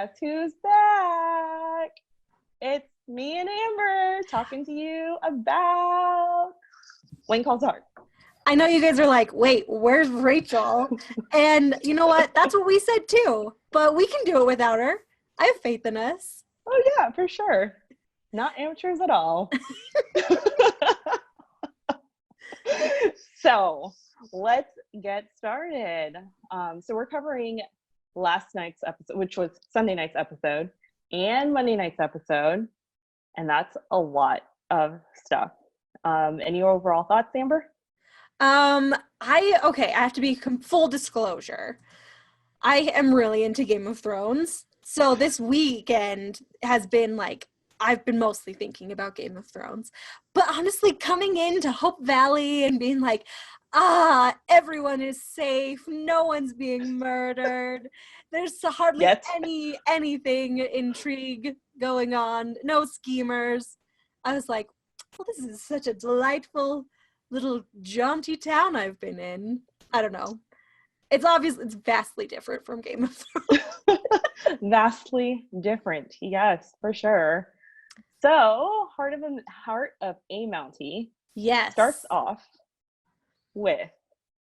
guess who's back? It's me and Amber talking to you about Wayne Calls Hard. I know you guys are like, wait, where's Rachel? And you know what? That's what we said too. But we can do it without her. I have faith in us. Oh yeah, for sure. Not amateurs at all. So let's get started. So we're covering last night's episode, which was Sunday night's episode, and Monday night's episode, and that's a lot of stuff. Any overall thoughts, Amber? I have to be full disclosure. I am really into Game of Thrones. So this weekend has been like, I've been mostly thinking about Game of Thrones. But honestly, coming into Hope Valley and being like, everyone is safe. No one's being murdered. There's hardly anything intrigue going on. No schemers. I was like, well, this is such a delightful little jaunty town I've been in. I don't know. It's vastly different from Game of Thrones. Vastly different, yes, for sure. So, Heart of a Mountie. Yes. Starts off with,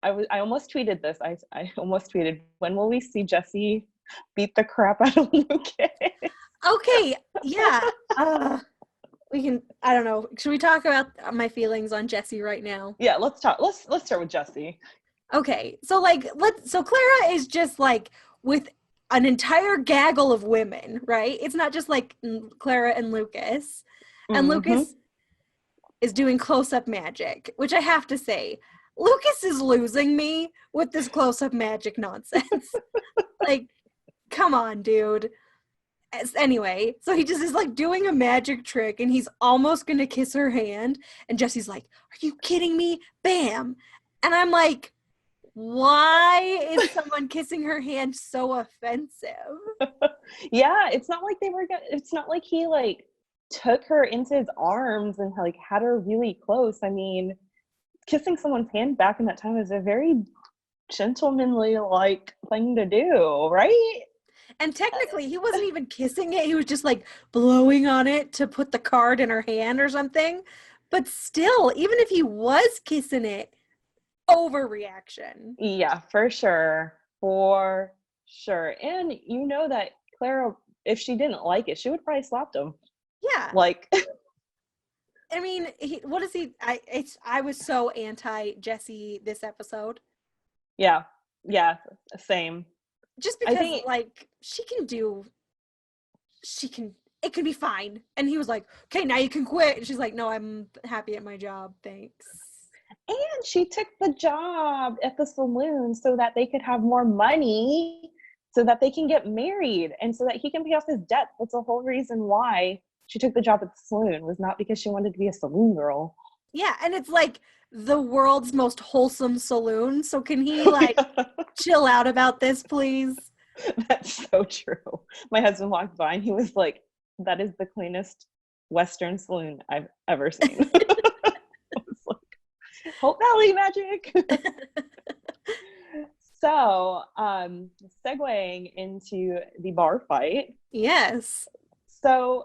I almost tweeted this. I almost tweeted, when will we see Jesse beat the crap out of Lucas? Okay, yeah. We can, I don't know. Should we talk about my feelings on Jesse right now? Yeah, let's talk. Let's start with Jesse. Okay. So Clara is just like with an entire gaggle of women, right? It's not just like Clara and Lucas. And Lucas is doing close-up magic, which I have to say, Lucas is losing me with this close-up magic nonsense. Like, come on, dude. Anyway, so he just is like doing a magic trick and he's almost gonna kiss her hand, and Jesse's like, are you kidding me? Bam. And I'm like, why is someone kissing her hand so offensive? Yeah, it's not like he like took her into his arms and like had her really close. I mean, kissing someone's hand back in that time is a very gentlemanly like thing to do, right? And technically, he wasn't even kissing it. He was just like blowing on it to put the card in her hand or something. But still, even if he was kissing it, overreaction. Yeah, for sure. For sure. And you know that Clara, if she didn't like it, she would probably slapped him. Yeah. Like, I mean, I was so anti-Jesse this episode. Yeah, same. Just because, it can be fine. And he was like, okay, now you can quit. And she's like, no, I'm happy at my job, thanks. And she took the job at the saloon so that they could have more money, so that they can get married, and so that he can pay off his debt. That's the whole reason why she took the job at the saloon, was not because she wanted to be a saloon girl. Yeah, and it's like the world's most wholesome saloon. So can he like chill out about this, please? That's so true. My husband walked by and he was like, that is the cleanest Western saloon I've ever seen. I was like, Hope Valley magic. So, segueing into the bar fight. Yes. So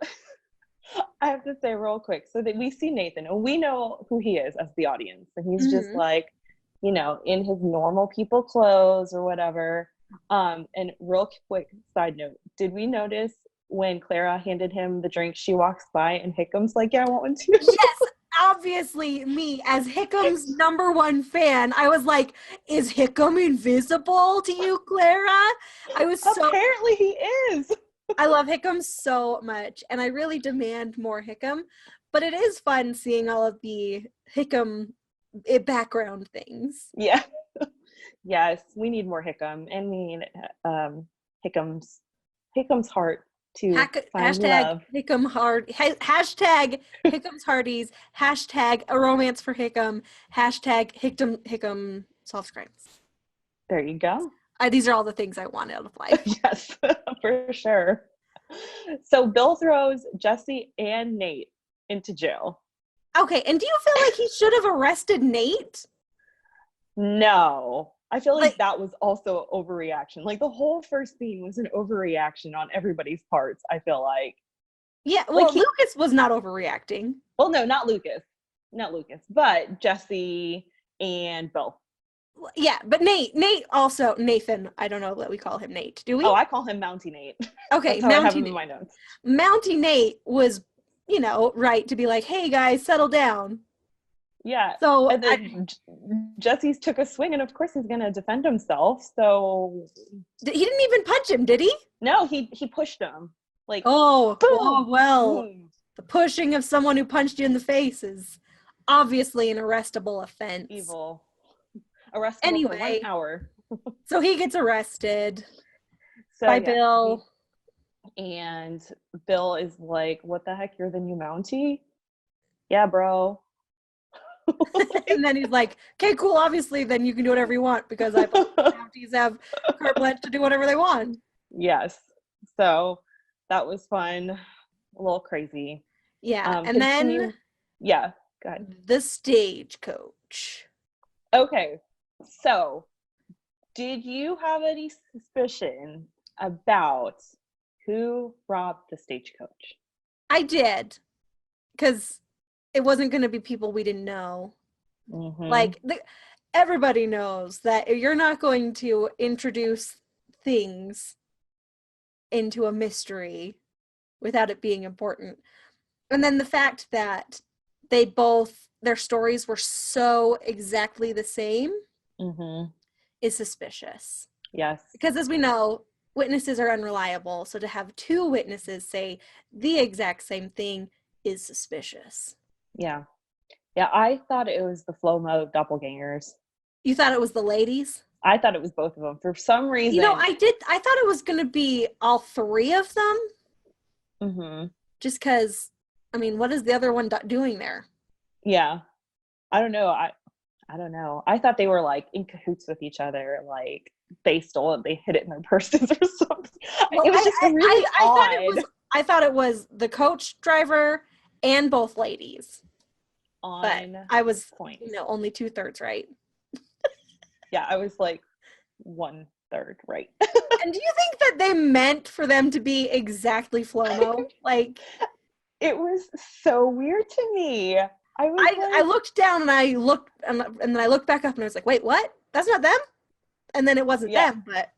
I have to say real quick, so that we see Nathan and we know who he is as the audience, and he's just like, you know, in his normal people clothes or whatever. And real quick side note, did we notice when Clara handed him the drink, she walks by and Hickham's like, yeah, I want one too? Yes, obviously me as Hickham's number one fan, I was like, is Hickam invisible to you, Clara? Apparently he is. I love Hickam so much, and I really demand more Hickam, but it is fun seeing all of the Hickam background things. Yeah. Yes, we need more Hickam, and we need Hickham's heart to find love. Hickam Hard, hashtag Hickham's Hearties, hashtag a romance for Hickam, hashtag Hickam solves crimes. There you go. These are all the things I want out of life. Yes, for sure. So Bill throws Jesse and Nate into jail. Okay, and do you feel like he should have arrested Nate? No. I feel like that was also overreaction. Like the whole first scene was an overreaction on everybody's parts, I feel like. Yeah, well, Lucas was not overreacting. Well, no, not Lucas, but Jesse and Bill. Yeah, but Nathan, I don't know that we call him Nate, do we? Oh, I call him Mountie Nate. Okay, That's how I have him in my notes. Mountie Nate was, right to be like, hey guys, settle down. Yeah. So and then Jesse's took a swing, and of course he's gonna defend himself. So he didn't even punch him, did he? No, he pushed him. Like, boom, well, boom. The pushing of someone who punched you in the face is obviously an arrestable offense. Evil. Arrestable for 1 hour. So he gets arrested by Bill. And Bill is like, what the heck, you're the new Mountie? Yeah, bro. And then he's like, okay, cool, obviously then you can do whatever you want, because Mounties have carte blanche to do whatever they want. Yes. So that was fun. A little crazy. Yeah. And then go ahead. The stagecoach. Okay. So did you have any suspicion about who robbed the stagecoach? I did. Because it wasn't going to be people we didn't know. Mm-hmm. Like, everybody knows that you're not going to introduce things into a mystery without it being important. And then the fact that their stories were so exactly the same is suspicious. Yes. Because as we know, witnesses are unreliable. So to have two witnesses say the exact same thing is suspicious. Yeah. Yeah, I thought it was the Flomo doppelgangers. You thought it was the ladies? I thought it was both of them. For some reason. I thought it was going to be all three of them. Mm-hmm. Just because, what is the other one doing there? Yeah. I don't know. I don't know. I thought they were like in cahoots with each other. Like they stole it, they hid it in their purses or something. Well, it was just really odd. I thought it was the coach driver and both ladies. But I was only 2/3 right. Yeah, I was like 1/3 right. And do you think that they meant for them to be exactly Flomo? Like, it was so weird to me. I looked down and I looked and then I looked back up and I was like, wait, what? That's not them? And then it wasn't them, but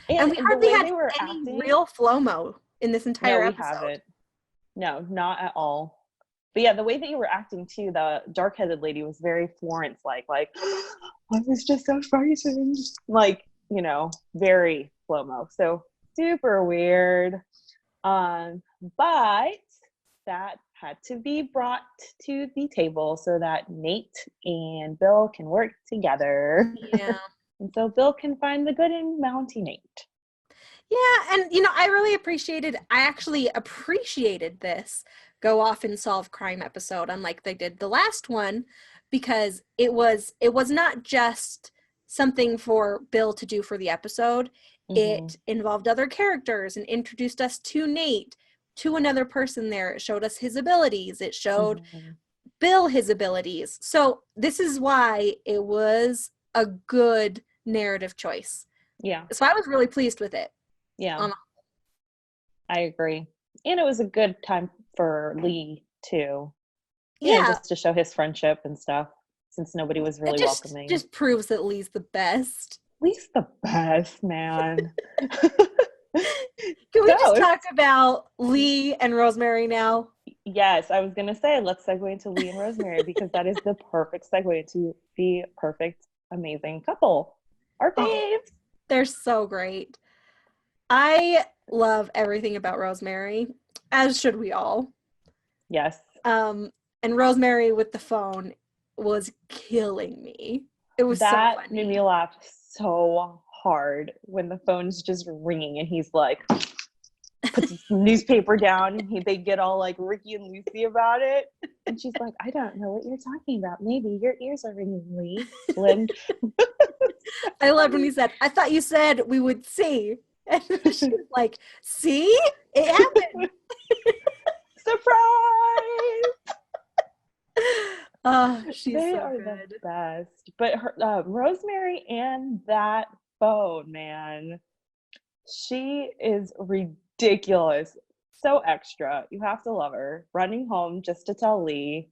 and we hardly had any real Flomo in this entire episode. No, we haven't. No, not at all. But yeah, the way that you were acting too, the dark-headed lady was very Florence-like. Like, I was just so frightened. Like, very Flomo. So super weird. But that had to be brought to the table so that Nate and Bill can work together. Yeah. And so Bill can find the good in Mountie Nate. Yeah, and I actually appreciated this go off and solve crime episode, unlike they did the last one, because it was not just something for Bill to do for the episode. Mm-hmm. It involved other characters and introduced us to Nate, to another person there. It showed us his abilities. It showed Bill his abilities. So this is why it was a good narrative choice. Yeah. So I was really pleased with it. Yeah. I agree. And it was a good time for Lee too. Yeah. Just to show his friendship and stuff, since nobody was really welcoming. Just proves that Lee's the best. Lee's the best, man. Can we just talk about Lee and Rosemary now? Yes, I was going to say, let's segue into Lee and Rosemary, because that is the perfect segue to the perfect, amazing couple. Our faves. They're so great. I love everything about Rosemary, as should we all. Yes. And Rosemary with the phone was killing me. It was that so funny. Made me laugh so hard when the phone's just ringing and he's like, puts his newspaper down and they get all like Ricky and Lucy about it. And she's like, I don't know what you're talking about. Maybe your ears are ringing, Lee. Lynn. I loved when he said, I thought you said we would see. And she was like, see? It happened. Surprise! She's They so are the good. best. But her, Rosemary and that phone, man, she is ridiculous. So extra. You have to love her. Running home just to tell Lee.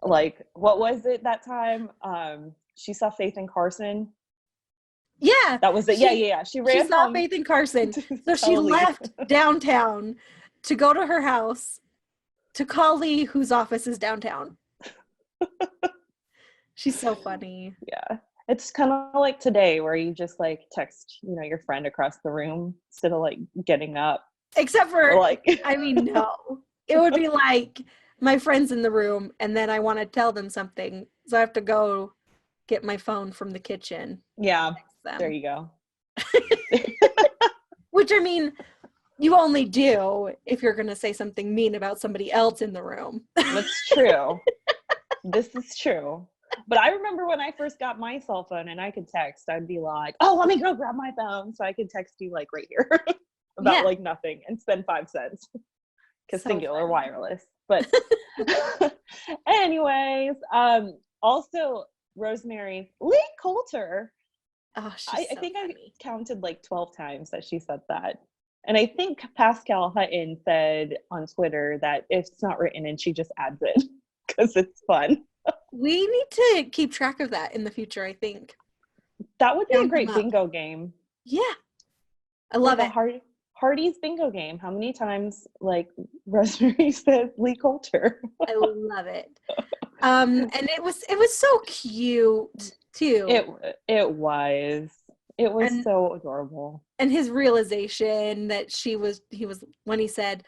Like, what was it that time? She saw Faith and Carson. Yeah, That was it. Yeah. She she ran saw home Faith and Carson, to so she tell Lee. left downtown to go to her house to call Lee, whose office is downtown. She's so funny. Yeah. It's kind of like today where you just like text, your friend across the room instead of like getting up. Except for, Or like, I mean, no. It would be like my friend's in the room and then I want to tell them something. So I have to go get my phone from the kitchen. yeah, there you go. Which, I mean, you only do if you're going to say something mean about somebody else in the room. That's true. This is true. But I remember when I first got my cell phone and I could text, I'd be like, oh, let me go grab my phone so I could text you like right here about like nothing and spend 5 cents because So singular funny. wireless. But anyways, also Rosemary, Lee Coulter. Oh, I she's so think funny. I counted like 12 times that she said that. And I think Pascal Hutton said on Twitter that if it's not written and she just adds it because it's fun. We need to keep track of that in the future, I think. That would be Count a great them up. bingo game. Yeah. I love it. Hearties bingo game. How many times like Rosemary said Lee Coulter? I love it. And it was so cute too. It was And so adorable. and his realization that he was when he said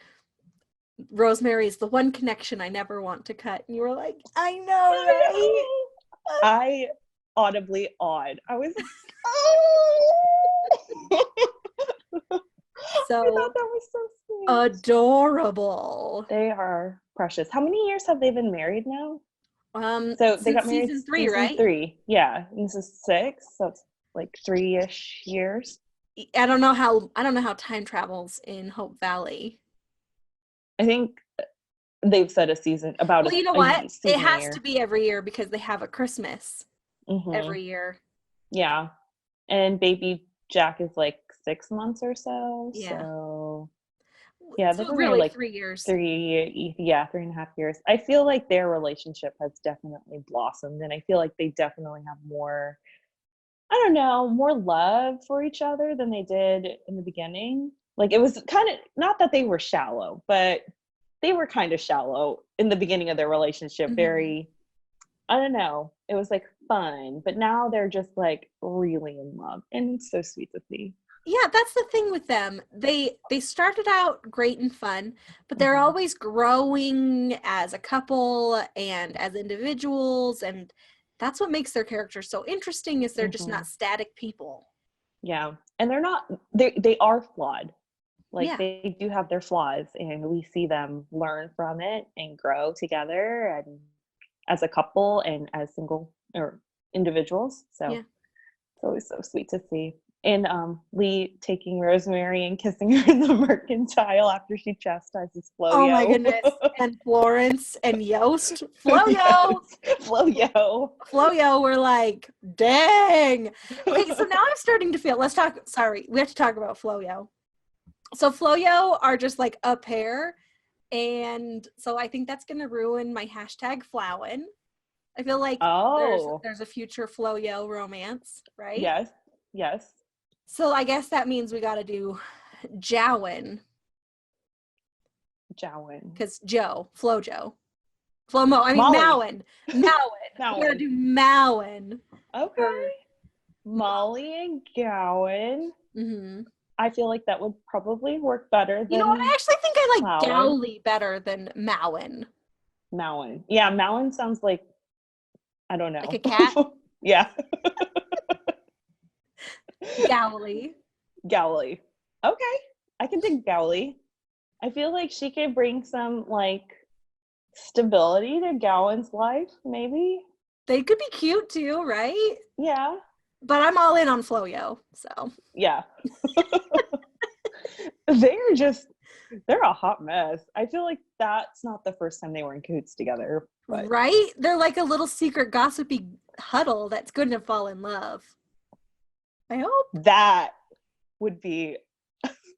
Rosemary is the one connection I never want to cut. And you were like, I know, right? I audibly awed. I was like, oh! So I thought that was so sweet. Adorable. They are precious. How many years have they been married now? So they got married season 3, season right? 3. Yeah. And this is 6, so it's like 3-ish years. I don't know how time travels in Hope Valley. I think they've said a season about well, you know what? It has to be every year because they have a Christmas every year. Yeah. And baby Jack is like 6 months or so. Yeah. So yeah, they've been really like 3 years. 3.5 years. I feel like their relationship has definitely blossomed, and I feel like they definitely have more, I don't know, more love for each other than they did in the beginning. Like it was kind of, not that they were shallow, but they were kind of shallow in the beginning of their relationship. Very, I don't know, it was like fun, but now they're just like really in love, and it's so sweet to see. Yeah, that's the thing with them. They started out great and fun, but they're always growing as a couple and as individuals, and that's what makes their characters so interesting is they're just not static people. Yeah. And they are flawed. Like they do have their flaws, and we see them learn from it and grow together and as a couple and as single or individuals. So it's always so sweet to see. And Lee taking Rosemary and kissing her in the mercantile after she chastises Flo-Yo. Oh my goodness. And Florence and Yost. Flo-Yo! Flo-Yo were like, dang. Okay, so now I'm starting to feel, we have to talk about Flo-Yo. So Flo-Yo are just like a pair, and so I think that's going to ruin my hashtag Flowin. I feel like there's a future Flo-Yo romance, right? Yes. So I guess that means we got to do Jowin. Because Flo-Jo. Mowen. We got to do Mowen. Okay. Molly and Gowan. I feel like that would probably work better than, you know what? I actually think I like Gowley better than Mowen. Yeah, Mowen sounds like, I don't know. Like a cat? Yeah. Gowley. Okay. I can dig Gowley. I feel like she could bring some like stability to Gowan's life, maybe. They could be cute too, right? Yeah. But I'm all in on Flo-Yo, so. Yeah. They're just They're a hot mess. I feel like that's not the first time they were in cahoots together. But Right? They're like a little secret gossipy huddle that's going to fall in love. I hope. that would be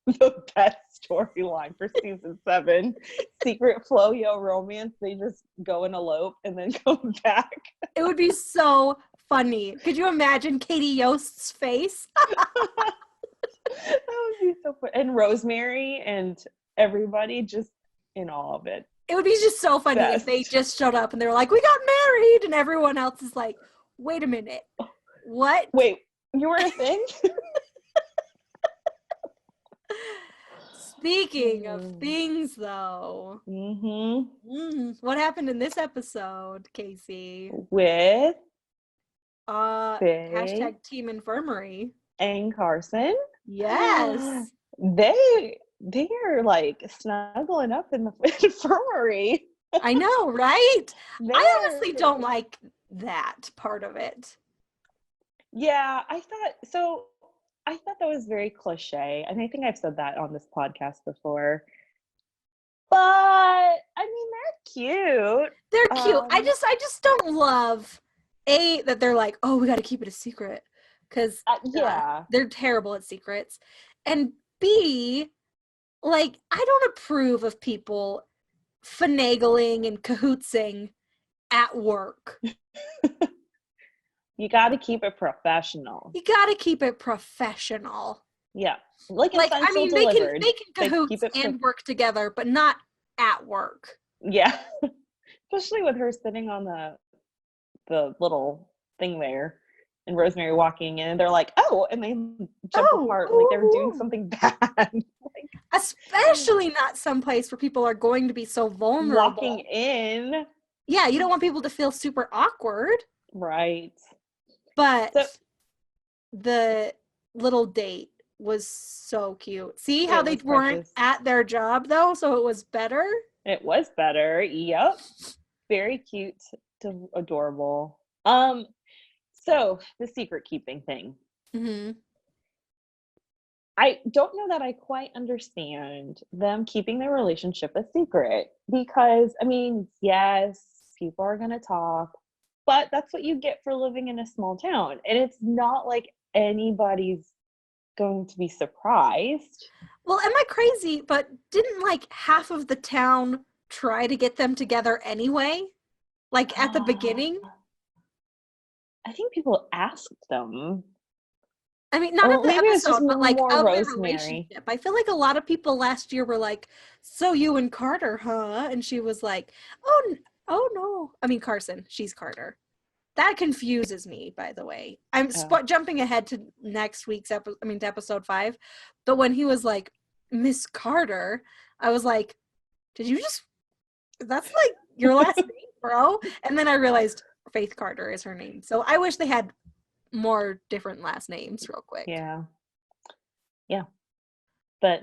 the best storyline for season 7. Secret Flo-Yo romance. They just go and elope and then come back. It would be so funny. Could you imagine Katie Yost's face? That would be so fun. And Rosemary and everybody just in awe of it. It would be just so funny if they just showed up and they were like, we got married, and everyone else is like, wait a minute. What? Wait, you were a thing? Speaking of things, though. What happened in this episode, Kaycee? With hashtag Team Infirmary. And Carson. Yes. They are like snuggling up in the infirmary. I know, right? I honestly don't like that part of it. Yeah, I thought that was very cliche, and I think I've said that on this podcast before. But I mean, they're cute. They're cute. I just don't love that they're like, oh, we got to keep it a secret, because they're terrible at secrets, and B, like, I don't approve of people finagling and cahootsing at work. You got to keep it professional. Yeah. Like I mean, they can cahoots and work together, but not at work. Yeah. Especially with her sitting on the little thing there and Rosemary walking in, and they're like, oh, and they jump apart like they're doing something bad. Like, especially not someplace where people are going to be so vulnerable. Walking in. Yeah, you don't want people to feel super awkward. Right. But the little date was so cute. See how they weren't at their job, though, so it was better? It was better. Yep. Very cute to adorable. So the secret keeping thing. I don't know that I quite understand them keeping their relationship a secret, because, I mean, yes, people are going to talk, but that's what you get for living in a small town. And it's not like anybody's going to be surprised. Well, am I crazy? But didn't like half of the town try to get them together anyway? Like at the beginning? I think people asked them. I mean, not of the episode, but like of Rosemary. their relationship. I feel like a lot of people last year were like, so you and Carter, huh? And she was like, oh no. I mean, Carson, she's Carter. That confuses me, by the way. I'm jumping ahead to next week's to episode 5. But when he was like, Miss Carter, I was like, that's like your last name, bro? And then I realized Faith Carter is her name. So I wish they had more different last names real quick. Yeah. But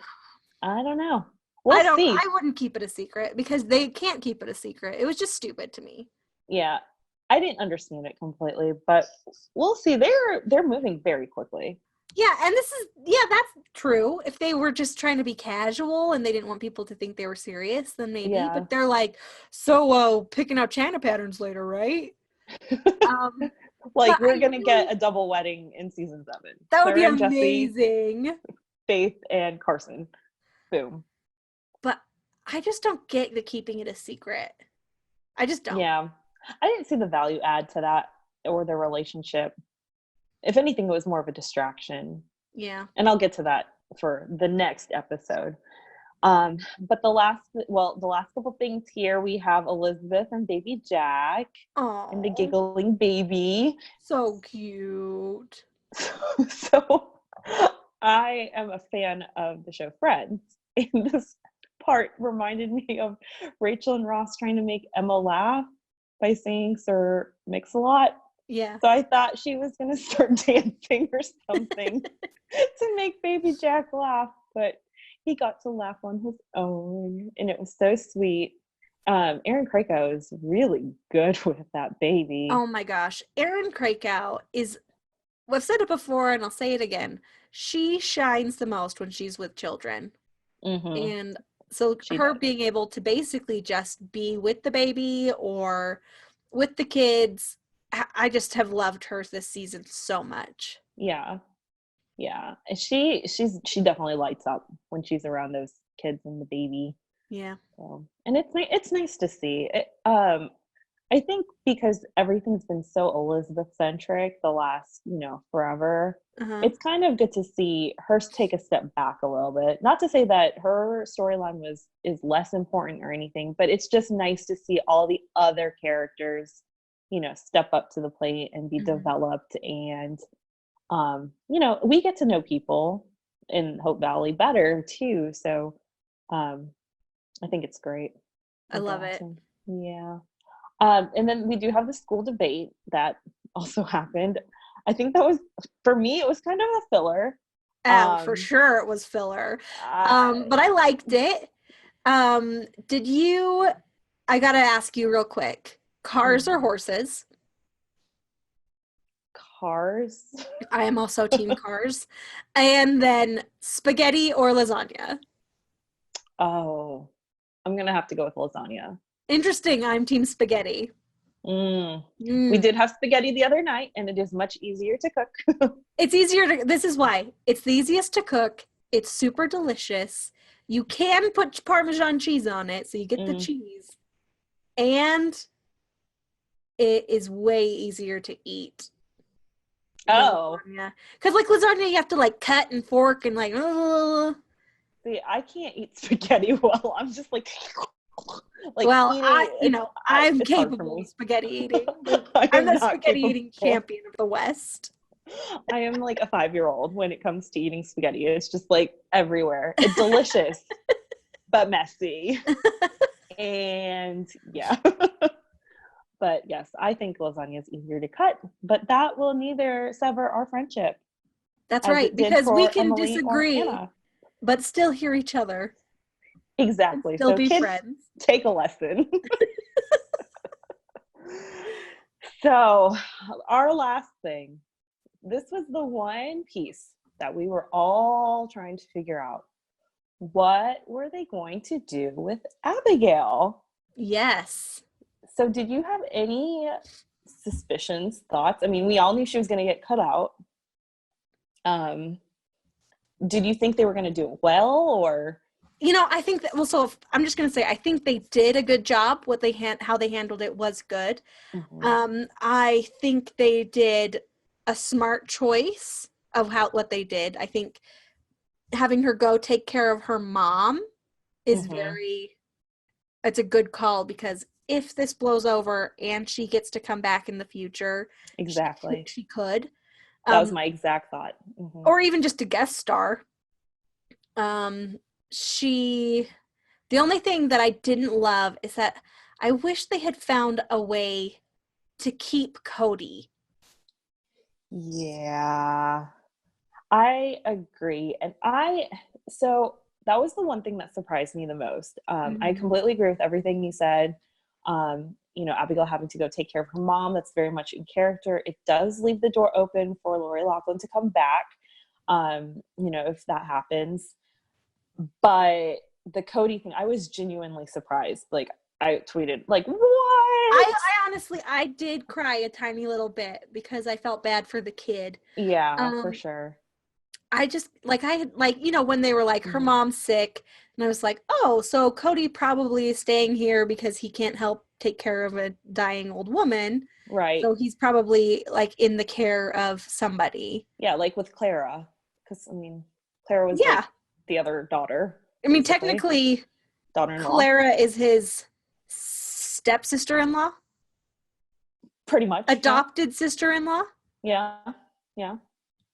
I don't know. We'll see. I wouldn't keep it a secret, because they can't keep it a secret. It was just stupid to me. Yeah. I didn't understand it completely, but we'll see. They're moving very quickly. Yeah, and that's true. If they were just trying to be casual and they didn't want people to think they were serious, then maybe. Yeah. But they're like, so picking out China patterns later, right? Like, we're gonna get a double wedding in season 7. That would be amazing. Jesse, Faith and Carson. Boom. But I just don't get the keeping it a secret. I just don't. Yeah. I didn't see the value add to that or their relationship. If anything, it was more of a distraction. Yeah. And I'll get to that for the next episode. But the last couple things here, we have Elizabeth and baby Jack. Aww. And the giggling baby. So cute. So I am a fan of the show Friends. And this part reminded me of Rachel and Ross trying to make Emma laugh by saying Sir Mix-a-Lot. Yeah. So I thought she was going to start dancing or something to make baby Jack laugh, but he got to laugh on his own, and it was so sweet. Aaron Krakow is really good with that baby. Oh my gosh. Aaron Krakow is, I've said it before and I'll say it again, she shines the most when she's with children. Mm-hmm. And So She her does. being able to basically just be with the baby or with the kids, I just have loved her this season so much. Yeah. Yeah. And she definitely lights up when she's around those kids and the baby. Yeah. So, and it's nice to see. I think because everything's been so Elizabeth centric the last, forever, Uh-huh. it's kind of good to see her take a step back a little bit. Not to say that her storyline is less important or anything, but it's just nice to see all the other characters, step up to the plate and be developed. And, we get to know people in Hope Valley better too. So I think it's great. I love it. Awesome. Yeah. And then we do have the school debate that also happened. I think that was, for me, it was kind of a filler. For sure it was filler. I But I liked it. I gotta ask you real quick, cars or horses? Cars. I am also team cars. And then spaghetti or lasagna? Oh, I'm going to have to go with lasagna. Interesting, I'm team spaghetti. We did have spaghetti the other night, and it is much easier to cook. It's easier this is why. It's the easiest to cook. It's super delicious. You can put Parmesan cheese on it, so you get the cheese. And it is way easier to eat. Oh. Because like lasagna, you have to like cut and fork and like, See, I can't eat spaghetti well. I'm just like well, eating, I'm it's capable of spaghetti eating. I'm the not spaghetti eating champion of the West. I am like a 5-year-old when it comes to eating spaghetti. It's just like everywhere. It's delicious, but messy. And yeah. But yes, I think lasagna is easier to cut, but that will neither sever our friendship. That's right, because we can Emily disagree, but still hear each other. Exactly. Still so be kids, friends. take a lesson. So our last thing, this was the one piece that we were all trying to figure out. What were they going to do with Abigail? Yes. So did you have any suspicions, thoughts? I mean, we all knew she was going to get cut out. Did you think they were going to do it well, or? I think that, I'm just going to say, I think they did a good job. How they handled it was good. I think they did a smart choice of what they did. I think having her go take care of her mom is it's a good call, because if this blows over and she gets to come back in the future, exactly, she could. That was my exact thought. Or even just a guest star. The only thing that I didn't love is that I wish they had found a way to keep Cody. Yeah, I agree. And so that was the one thing that surprised me the most. I completely agree with everything you said. Abigail having to go take care of her mom, that's very much in character. It does leave the door open for Lori Loughlin to come back, if that happens. But the Cody thing, I was genuinely surprised. Like, I tweeted, like, what? I honestly, I did cry a tiny little bit because I felt bad for the kid. Yeah, for sure. I just, when they were like, her mom's sick, and I was like, oh, so Cody probably is staying here because he can't help take care of a dying old woman. Right. So he's probably, like, in the care of somebody. Yeah, like with Clara. Because, Clara was like the other daughter. Technically, daughter-in-law. Clara is his stepsister-in-law. Pretty much. Adopted sister-in-law. Yeah.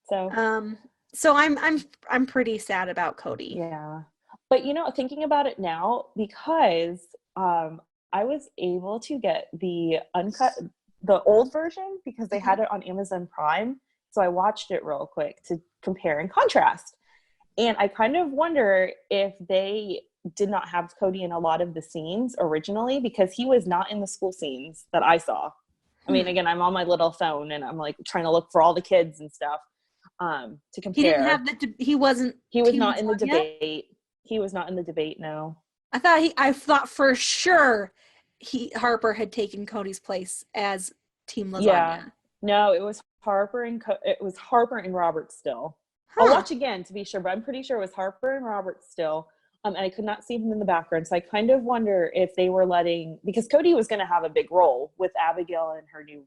So. So I'm pretty sad about Cody. Yeah. But thinking about it now, because I was able to get the old version because they had it on Amazon Prime. So I watched it real quick to compare and contrast. And I kind of wonder if they did not have Cody in a lot of the scenes originally, because he was not in the school scenes that I saw. I mean, again, I'm on my little phone and I'm like trying to look for all the kids and stuff to compare. He didn't have he was not in the debate. He was not in the debate, no. I thought for sure Harper had taken Cody's place as Team Yeah. Lasagna. No, it was Harper and Robert still. I'll Huh. watch again to be sure, but I'm pretty sure it was Harper and Robert still. And I could not see him in the background. So I kind of wonder if they were because Cody was going to have a big role with Abigail and her new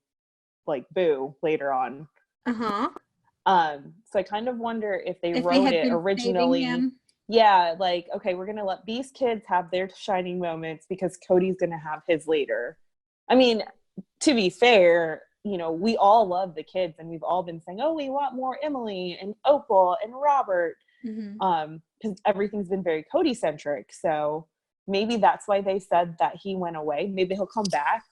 boo later on. Uh-huh. So I kind of wonder if they If they wrote had it been saving originally. him. Yeah, okay, we're going to let these kids have their shining moments because Cody's going to have his later. I mean, to be fair, we all love the kids and we've all been saying, oh, we want more Emily and Opal and Robert. Because everything's been very Cody centric. So maybe that's why they said that he went away. Maybe he'll come back.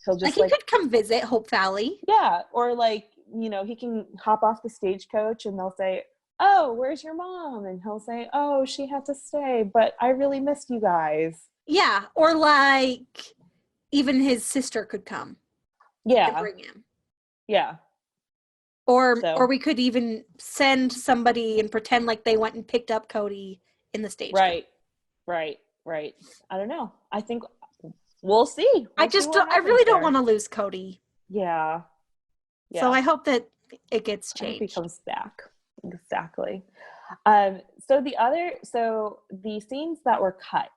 He'll just he could come visit Hope Valley. Yeah. Or he can hop off the stagecoach and they'll say, oh, where's your mom? And he'll say, oh, she had to stay, but I really missed you guys. Yeah. Or even his sister could come. Yeah. And bring him. Yeah. Or we could even send somebody and pretend like they went and picked up Cody in the stagecoach. Right. I don't know. I think we'll see. I really don't want to lose Cody. Yeah. So I hope that it gets changed. I hope he comes back. Exactly. So the scenes that were cut,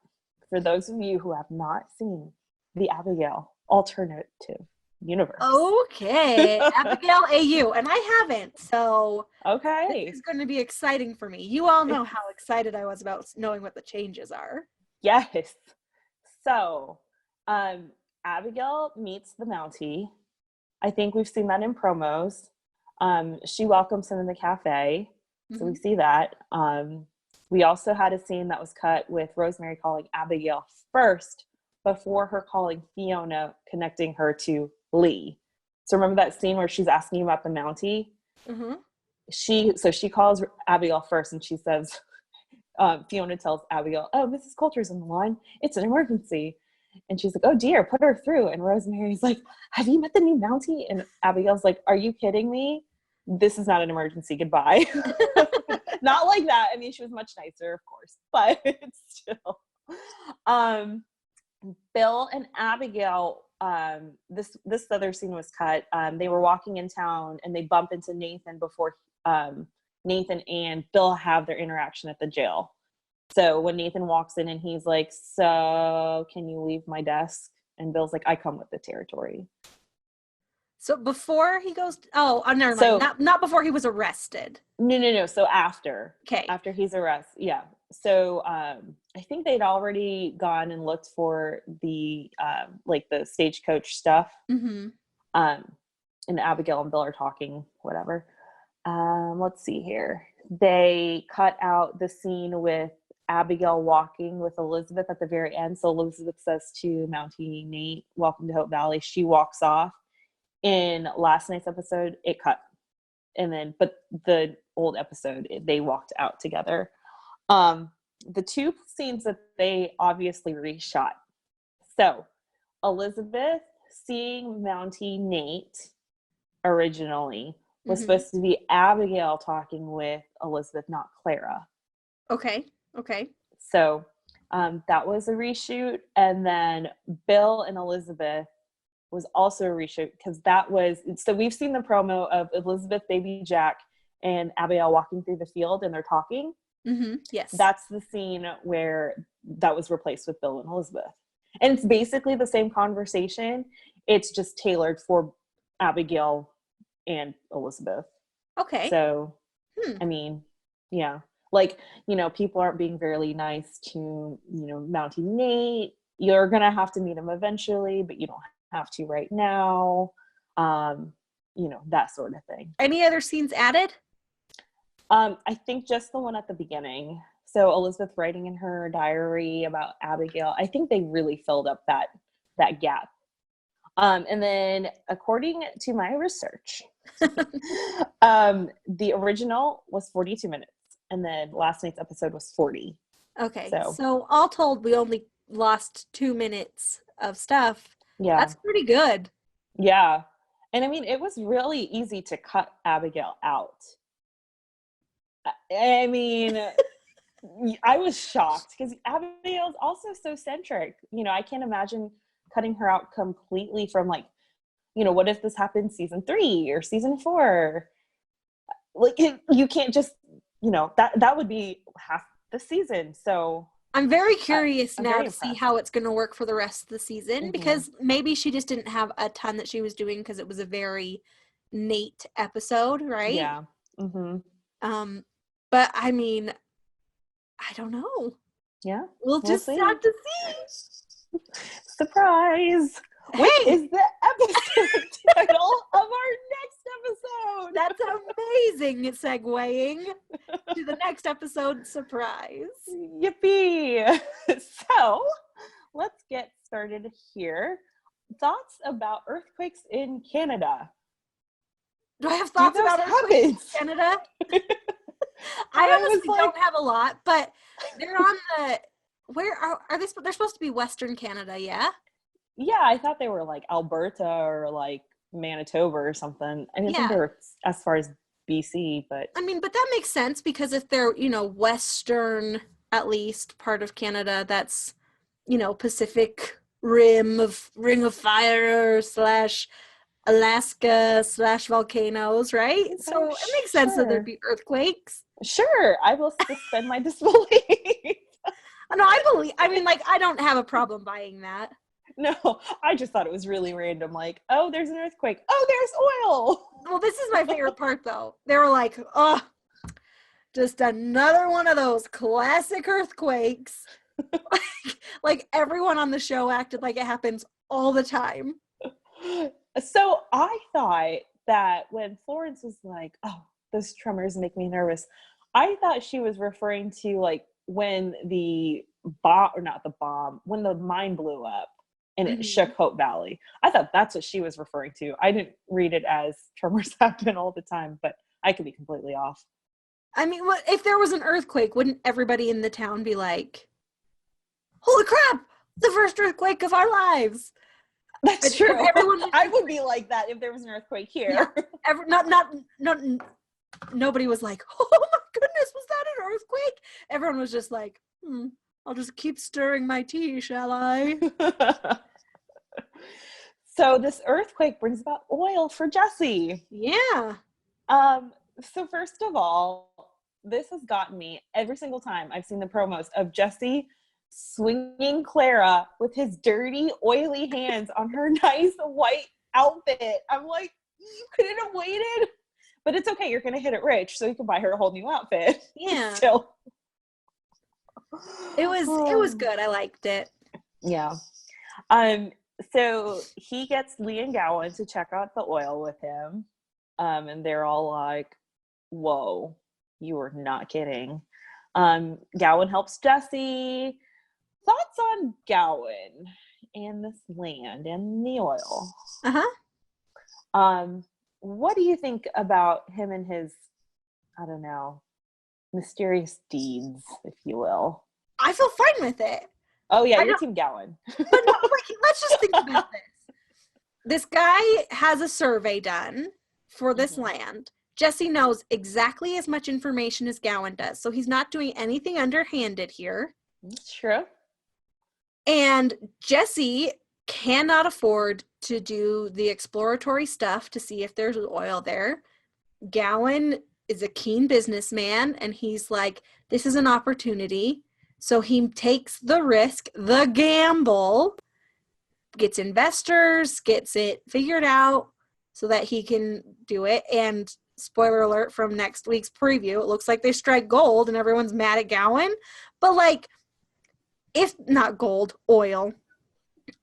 for those of you who have not seen the Abigail alternative universe. Okay. Abigail AU. And I haven't. So okay. This is going to be exciting for me. You all know how excited I was about knowing what the changes are. Yes. So Abigail meets the Mountie. I think we've seen that in promos. She welcomes him in the cafe. So we see that. We also had a scene that was cut with Rosemary calling Abigail first before her calling Fiona, connecting her to Lee. So remember that scene where she's asking about the Mountie? She calls Abigail first and she says, Fiona tells Abigail, oh, Mrs. Coulter's on the line. It's an emergency. And she's like, oh dear, put her through. And Rosemary's like, have you met the new Mountie? And Abigail's like, are you kidding me? This is not an emergency. Goodbye. Not like that. I mean, she was much nicer, of course, but it's still. Bill and Abigail, this other scene was cut. They were walking in town and they bump into Nathan before Nathan and Bill have their interaction at the jail. So when Nathan walks in and he's like, so can you leave my desk? And Bill's like, I come with the territory. So before he goes, never mind. Not before he was arrested. No. So after. Okay. After he's arrested. Yeah. So I think they'd already gone and looked for the the stagecoach stuff. And Abigail and Bill are talking, whatever. Let's see here. They cut out the scene with Abigail walking with Elizabeth at the very end. So Elizabeth says to Mountie Nate, welcome to Hope Valley. She walks off. In last night's episode, it cut. But the old episode, they walked out together. The two scenes that they obviously reshot. So Elizabeth seeing Mountie Nate originally was supposed to be Abigail talking with Elizabeth, not Clara. Okay. So that was a reshoot. And then Bill and Elizabeth was also a reshoot because so we've seen the promo of Elizabeth, Baby Jack, and Abigail walking through the field and they're talking. Yes. That's the scene where that was replaced with Bill and Elizabeth. And it's basically the same conversation. It's just tailored for Abigail and Elizabeth. Okay. So, I mean, yeah. People aren't being very nice to, Mountie Nate. You're going to have to meet him eventually, but you don't have to right now. That sort of thing. Any other scenes added? I think just the one at the beginning. So Elizabeth writing in her diary about Abigail. I think they really filled up that gap. And then according to my research, the original was 42 minutes. And then last night's episode was 40. Okay. So all told, we only lost 2 minutes of stuff. Yeah. That's pretty good. Yeah. And I mean, it was really easy to cut Abigail out. I mean, I was shocked because Abigail's also so centric. I can't imagine cutting her out completely from like, what if this happened season 3 or season 4? Like you can't just, that would be half the season. So I'm very curious I'm now very to see impressed. how it's going to work for the rest of the season, Mm-hmm. because maybe she just didn't have a ton that she was doing because it was a very Nate episode, right? Yeah. Mm-hmm. But I mean, I don't know. Yeah. We'll We'll just see. have to see. Surprise. Which Hey, is the episode title of our next episode. that's amazing segueing to the next episode. Surprise. Yippee. So let's get started here. Thoughts about earthquakes in Canada? Do I have thoughts about earthquakes in Canada? I honestly don't have a lot, but they're on the, where are they? They're supposed to be Western Canada, yeah? Yeah, I thought they were like Alberta or like Manitoba or something. I didn't think they were as far as BC, but I mean, but that makes sense because if they're, Western, at least part of Canada, that's, Pacific Ring of Fire / Alaska / volcanoes, right? So it makes sense that there'd be earthquakes. Sure, I will suspend my disbelief. No, I mean, like, I don't have a problem buying that. No, I just thought it was really random. Like, oh, there's an earthquake. Oh, there's oil. Well, this is my favorite part, though. They were like, oh, just another one of those classic earthquakes. like everyone on the show acted like it happens all the time. So I thought that when Florence was like, oh, those tremors make me nervous, I thought she was referring to like when the bomb, or not the bomb, when the mine blew up and it shook Hope Valley. I thought that's what she was referring to. I didn't read it as tremors happen all the time, but I could be completely off. I mean, if there was an earthquake, wouldn't everybody in the town be like, holy crap, the first earthquake of our lives? That's true. I would be like that if there was an earthquake here. Yeah. Nobody was like, oh my goodness, was that an earthquake? Everyone was just like, I'll just keep stirring my tea, shall I? So this earthquake brings about oil for Jesse. Yeah. So first of all, this has gotten me every single time I've seen the promos of Jesse swinging Clara with his dirty, oily hands on her nice white outfit. I'm like, you couldn't have waited, but it's okay. You're gonna hit it rich, so you can buy her a whole new outfit. Yeah. Still, it was good. I liked it. Yeah. So he gets Lee and Gowan to check out the oil with him, and they're all like, "Whoa, you are not kidding." Gowan helps Jesse. Thoughts on Gowan and this land and the oil? What do you think about him and his, I don't know, mysterious deeds, if you will? I feel fine with it. Oh yeah, you're Team Gowan. But no, let's just think about this. This guy has a survey done for this land. Jesse knows exactly as much information as Gowan does, so he's not doing anything underhanded here. That's true. And Jesse cannot afford to do the exploratory stuff to see if there's oil there. Gowan is a keen businessman, and he's like, this is an opportunity. So he takes the risk, the gamble, gets investors, gets it figured out so that he can do it. And spoiler alert from next week's preview, it looks like they strike gold and everyone's mad at Gowan. But like, if not gold, oil.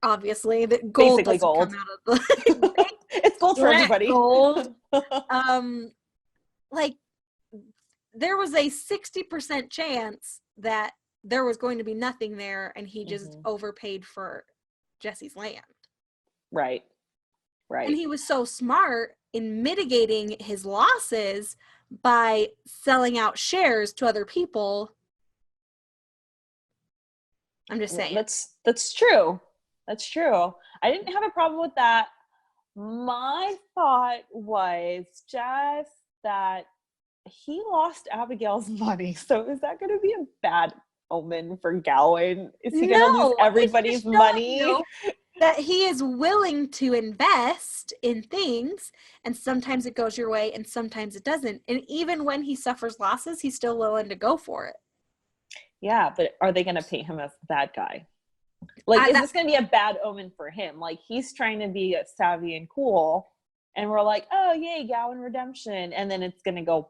Obviously, the gold basically gold. Come out of the it's gold for everybody. Gold. Like there was a 60% chance that there was going to be nothing there, and he just overpaid for Jesse's land. Right. And he was so smart in mitigating his losses by selling out shares to other people. I'm just saying. That's true. That's true. I didn't have a problem with that. My thought was just that he lost Abigail's money. So is that going to be a bad omen for Gowan? Is he going to lose everybody's money? That he is willing to invest in things, and sometimes it goes your way and sometimes it doesn't. And even when he suffers losses, he's still willing to go for it. Yeah, but are they going to paint him as the bad guy? Like, is this going to be a bad omen for him? Like, he's trying to be savvy and cool, and we're like, oh, yay, Gowan redemption. And then it's going to go.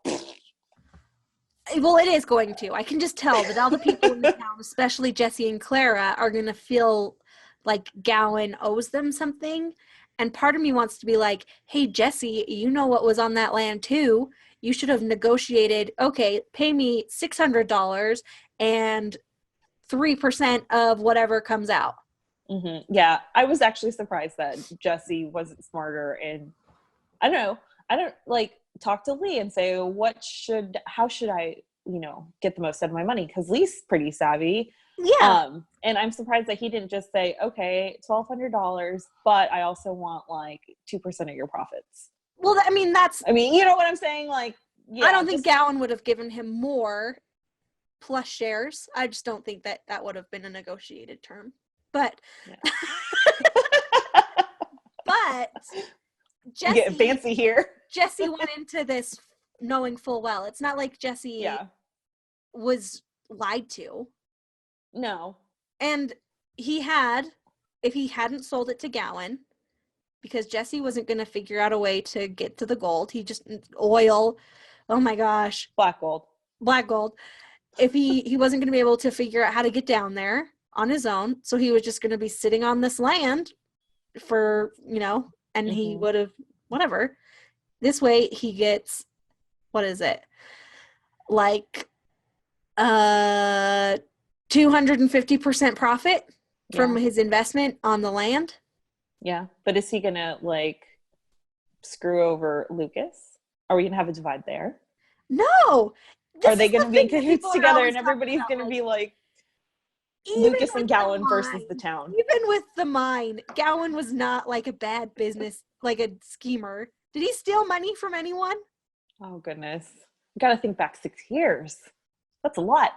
Well, it is going to. I can just tell that all the people in the town, especially Jesse and Clara, are going to feel like Gowan owes them something. And part of me wants to be like, hey, Jesse, you know what was on that land too. You should have negotiated, okay, pay me $600 and 3% of whatever comes out. Mm-hmm. Yeah, I was actually surprised that Jesse wasn't smarter. And I don't like talk to Lee and say, how should I, get the most out of my money? Because Lee's pretty savvy. Yeah. And I'm surprised that he didn't just say, okay, $1,200, but I also want like 2% of your profits. Well, you know what I'm saying? Like, yeah, I don't think Gowan would have given him more plus shares. I just don't think that would have been a negotiated term. But, yeah. But Jesse, getting fancy here. Jesse went into this knowing full well. It's not like Jesse was lied to. No. And if he hadn't sold it to Gowan, because Jesse wasn't going to figure out a way to get to the gold, he just oil. Oh my gosh. Black gold. If he wasn't going to be able to figure out how to get down there on his own, so he was just going to be sitting on this land for, and he would have, whatever. This way he gets, what is it? Like, 250% profit from his investment on the land. Yeah. But is he going to screw over Lucas? Are we going to have a divide there? No. Are they going to be in cahoots together and everybody's going to be like Lucas and Gowan versus the town? Even with the mine, Gowan was not like a bad business, like a schemer. Did he steal money from anyone? Oh, goodness. You got to think back 6 years. That's a lot.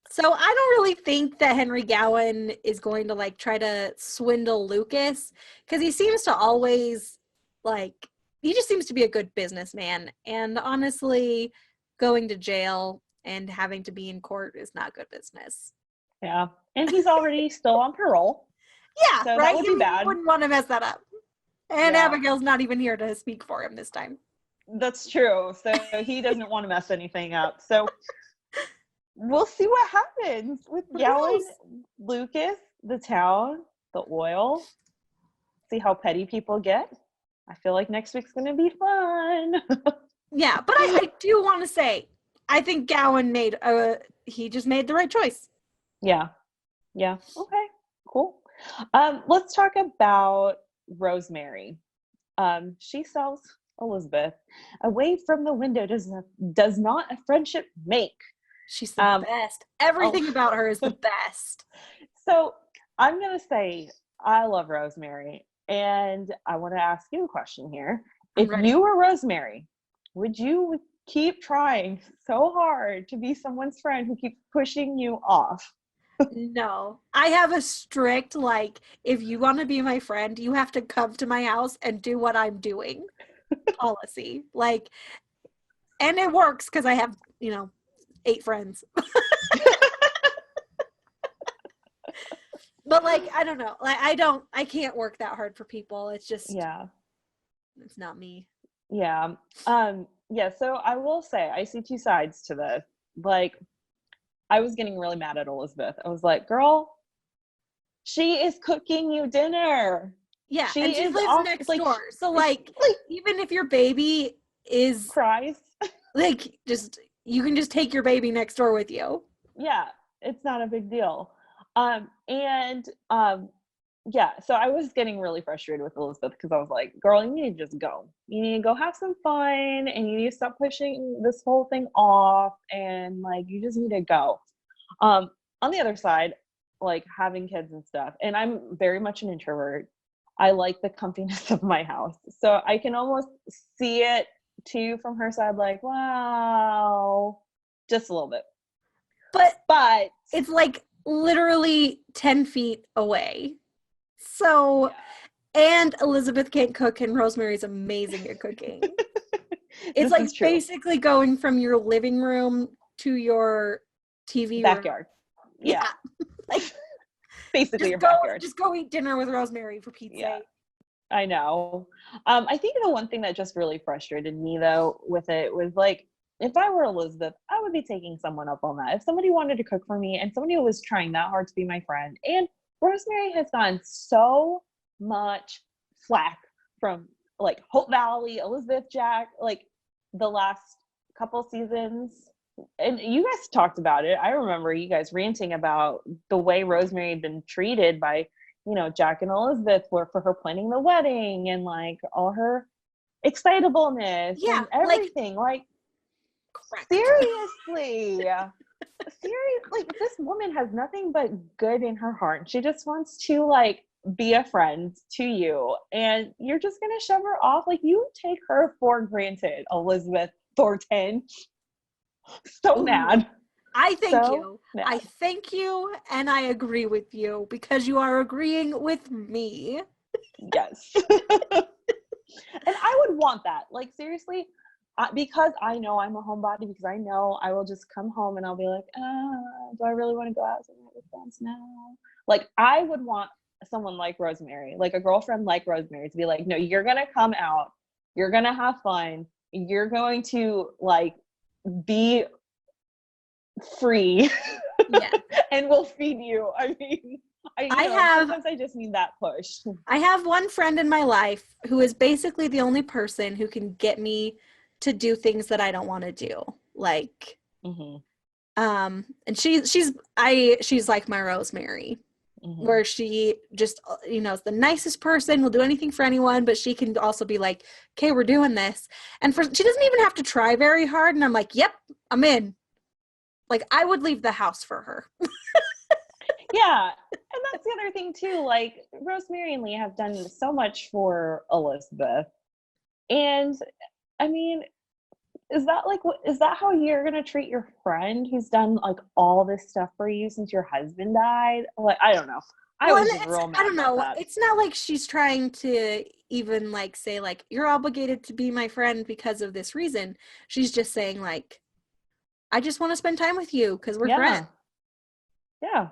So I don't really think that Henry Gowan is going to try to swindle Lucas, because he seems to always he just seems to be a good businessman. And honestly, going to jail and having to be in court is not good business. Yeah. And he's already still on parole. Yeah, so right? That would be bad. Wouldn't want to mess that up. And Abigail's not even here to speak for him this time. That's true. So he doesn't want to mess anything up. So we'll see what happens with Gowan, Lucas, the town, the oil. See how petty people get. I feel like next week's going to be fun. Yeah, but I do want to say, I think Gowan he just made the right choice. Yeah. Yeah. Okay, cool. Let's talk about Rosemary. She sells Elizabeth. Away from the window does not a friendship make. She's the best. Everything about her is the best. So I'm going to say I love Rosemary. And I want to ask you a question here. If you were Rosemary, would you keep trying so hard to be someone's friend who keeps pushing you off? No. I have a strict, if you want to be my friend, you have to come to my house and do what I'm doing policy. And it works because I have, 8 friends. But I don't know. I can't work that hard for people. It's just, it's not me. Yeah. Yeah. So I will say, I see 2 sides to this. I was getting really mad at Elizabeth. I was like, girl, she is cooking you dinner. Yeah. She lives next door. So even if your baby cries, you can just take your baby next door with you. Yeah. It's not a big deal. Yeah, so I was getting really frustrated with Elizabeth because I was like, girl, you need to just go. You need to go have some fun and you need to stop pushing this whole thing off and you just need to go. On the other side, having kids and stuff, and I'm very much an introvert. I like the comfiness of my house. So I can almost see it too from her side, like, wow, just a little bit. But it's like literally 10 feet away. So, and Elizabeth can't cook, and Rosemary's amazing at cooking. It's like basically going from your living room to your TV backyard. Room. Yeah. Like basically your backyard. Just go eat dinner with Rosemary, for Pete's sake. I know. I think the one thing that just really frustrated me though with it was like, if I were Elizabeth, I would be taking someone up on that. If somebody wanted to cook for me and somebody was trying that hard to be my friend, and Rosemary has gotten so much flack from like Hope Valley, Elizabeth, Jack, like the last couple seasons. And you guys talked about it. I remember you guys ranting about the way Rosemary had been treated by, you know, Jack and Elizabeth were for her planning the wedding and like all her excitableness and everything. Like seriously. Seriously, this woman has nothing but good in her heart. She just wants to like be a friend to you, and you're just gonna shove her off. Like, you take her for granted, Elizabeth Thornton. So mad. I thank you. Mad. I thank you, and I agree with you because you are agreeing with me. Yes. And I would want that. Like, seriously, because I know I'm a homebody, because I know I will just come home and I'll be like, do I really want to go out with friends now? Like, I would want someone like Rosemary, like a girlfriend like Rosemary, to be like, no, you're going to come out, you're going to have fun, you're going to like be free, and we'll feed you. I mean, sometimes I just need that push. I have one friend in my life who is basically the only person who can get me to do things that I don't want to do. Like, and she's like my Rosemary, where she just, you know, is the nicest person, will do anything for anyone, but she can also be like, okay, we're doing this. And she doesn't even have to try very hard. And I'm like, yep, I'm in. Like, I would leave the house for her. Yeah. And that's the other thing too. Like, Rosemary and Lee have done so much for Elizabeth. And I mean, is that how you're going to treat your friend who's done like all this stuff for you since your husband died? Like, I don't know. I don't know. It's not like she's trying to even like say like, you're obligated to be my friend because of this reason. She's just saying like, I just want to spend time with you because we're friends. Yeah.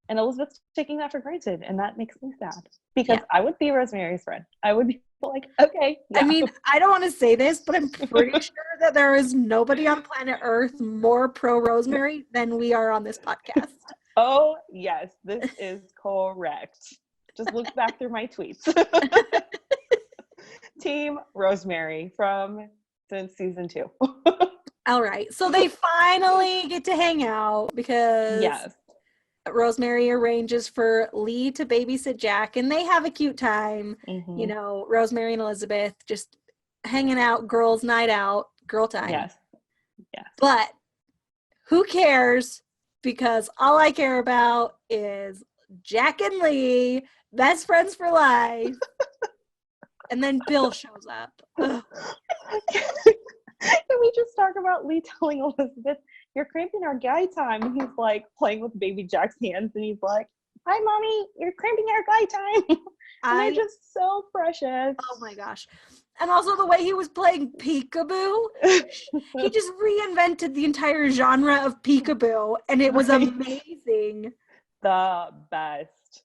And Elizabeth's taking that for granted, and that makes me sad because I would be Rosemary's friend. I would be like, okay. Yeah. I mean, I don't want to say this, but I'm pretty sure that there is nobody on planet Earth more pro Rosemary than we are on this podcast. Oh, yes, this is correct. Just look back through my tweets. Team Rosemary since season 2. All right. So they finally get to hang out because Rosemary arranges for Lee to babysit Jack, and they have a cute time. You know, Rosemary and Elizabeth just hanging out, girls' night out, girl time. Yes. But who cares? Because all I care about is Jack and Lee, best friends for life. And then Bill shows up. Can we just talk about Lee telling Elizabeth, you're cramping our guy time? And he's like playing with baby Jack's hands, and he's like, hi, mommy, you're cramping our guy time. And they're just so precious. Oh my gosh. And also the way he was playing peekaboo. He just reinvented the entire genre of peekaboo, and it was amazing. The best.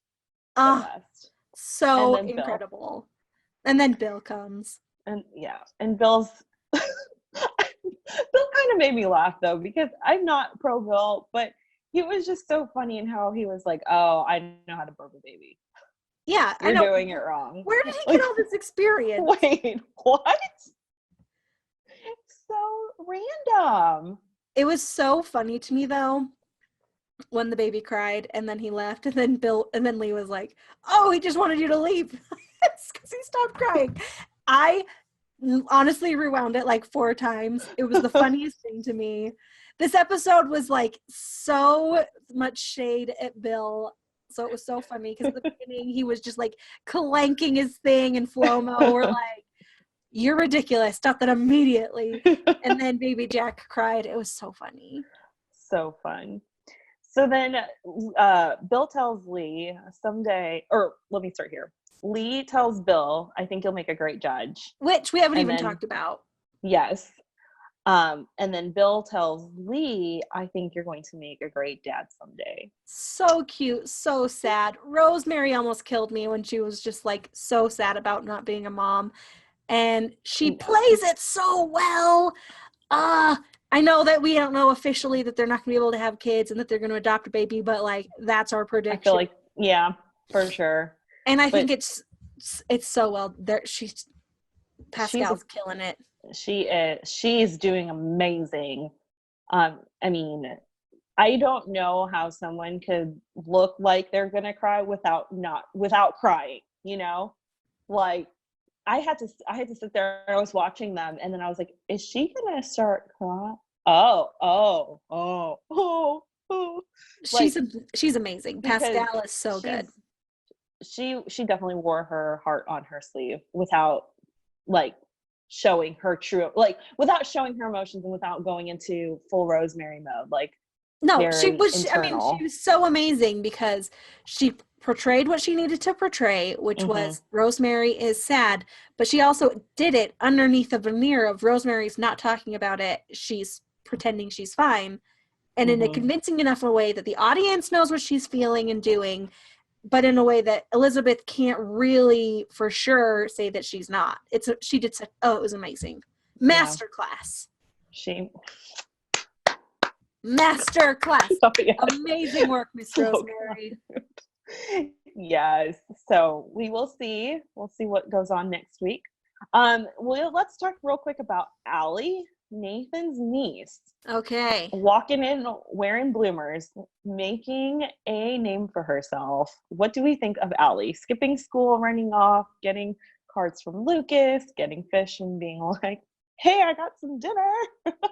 So incredible. Bill. And then Bill comes. And Bill's Bill kind of made me laugh though, because I'm not pro Bill, but he was just so funny in how he was like, oh, I know how to burp a baby. Yeah, you're doing it wrong. Where did he get all this experience? Wait, what? It's so random. It was so funny to me though, when the baby cried and then he left, and then Lee was like, oh, he just wanted you to leave. Because he stopped crying. I honestly rewound it like 4 times. It was the funniest thing to me. This episode was like so much shade at Bill. So it was so funny because at the beginning he was just like clanking his thing, and Flo-Mo were like, you're ridiculous. Stop that immediately. And then baby Jack cried. It was so funny. So fun. So then Bill tells Lee someday, or let me start here. Lee tells Bill, I think you'll make a great judge. Which we haven't even talked about. Yes. And then Bill tells Lee, I think you're going to make a great dad someday. So cute, so sad. Rosemary almost killed me when she was just like so sad about not being a mom. And she plays it so well. I know that we don't know officially that they're not going to be able to have kids and that they're going to adopt a baby, but like that's our prediction. I feel like, yeah, for sure. And I think it's so well. Pascal's killing it. She's doing amazing. I mean, I don't know how someone could look like they're gonna cry without crying, you know? Like I had to sit there, I was watching them and then I was like, is she gonna start crying? Oh. She's amazing. Pascal is so good. She definitely wore her heart on her sleeve without like showing her true, like without showing her emotions and without going into full Rosemary mode. Like no, she was so amazing because she portrayed what she needed to portray, which was Rosemary is sad, but she also did it underneath the veneer of Rosemary's not talking about it. She's pretending she's fine. And in a convincing enough a way that the audience knows what she's feeling and doing, but in a way that Elizabeth can't really for sure say that she's not. It was amazing. Masterclass. Masterclass. Oh, yes. Amazing work, Miss Rosemary. Yes. So we will see. We'll see what goes on next week. Let's talk real quick about Allie, Nathan's niece. Okay. Walking in wearing bloomers, making a name for herself. What do we think of Allie? Skipping school, running off, getting cards from Lucas, getting fish and being like, hey, I got some dinner.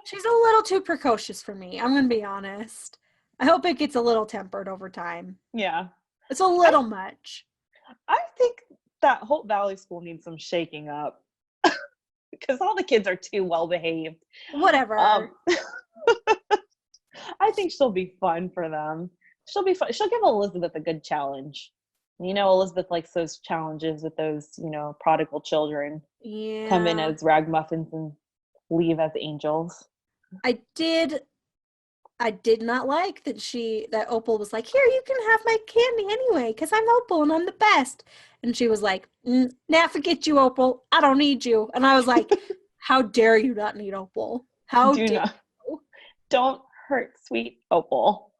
She's a little too precocious for me. I'm going to be honest. I hope it gets a little tempered over time. Yeah. It's a little much. I think that Hope Valley School needs some shaking up because all the kids are too well behaved. Whatever. I think she'll be fun for them. She'll be fun. She'll give Elizabeth a good challenge. You know, Elizabeth likes those challenges with those, prodigal children. Yeah. Come in as ragamuffins and leave as angels. I did not like that Opal was like, here, you can have my candy anyway, because I'm Opal and I'm the best. And she was like, nah, forget you, Opal. I don't need you. And I was like, how dare you not need Opal? How dare you? Don't hurt sweet Opal.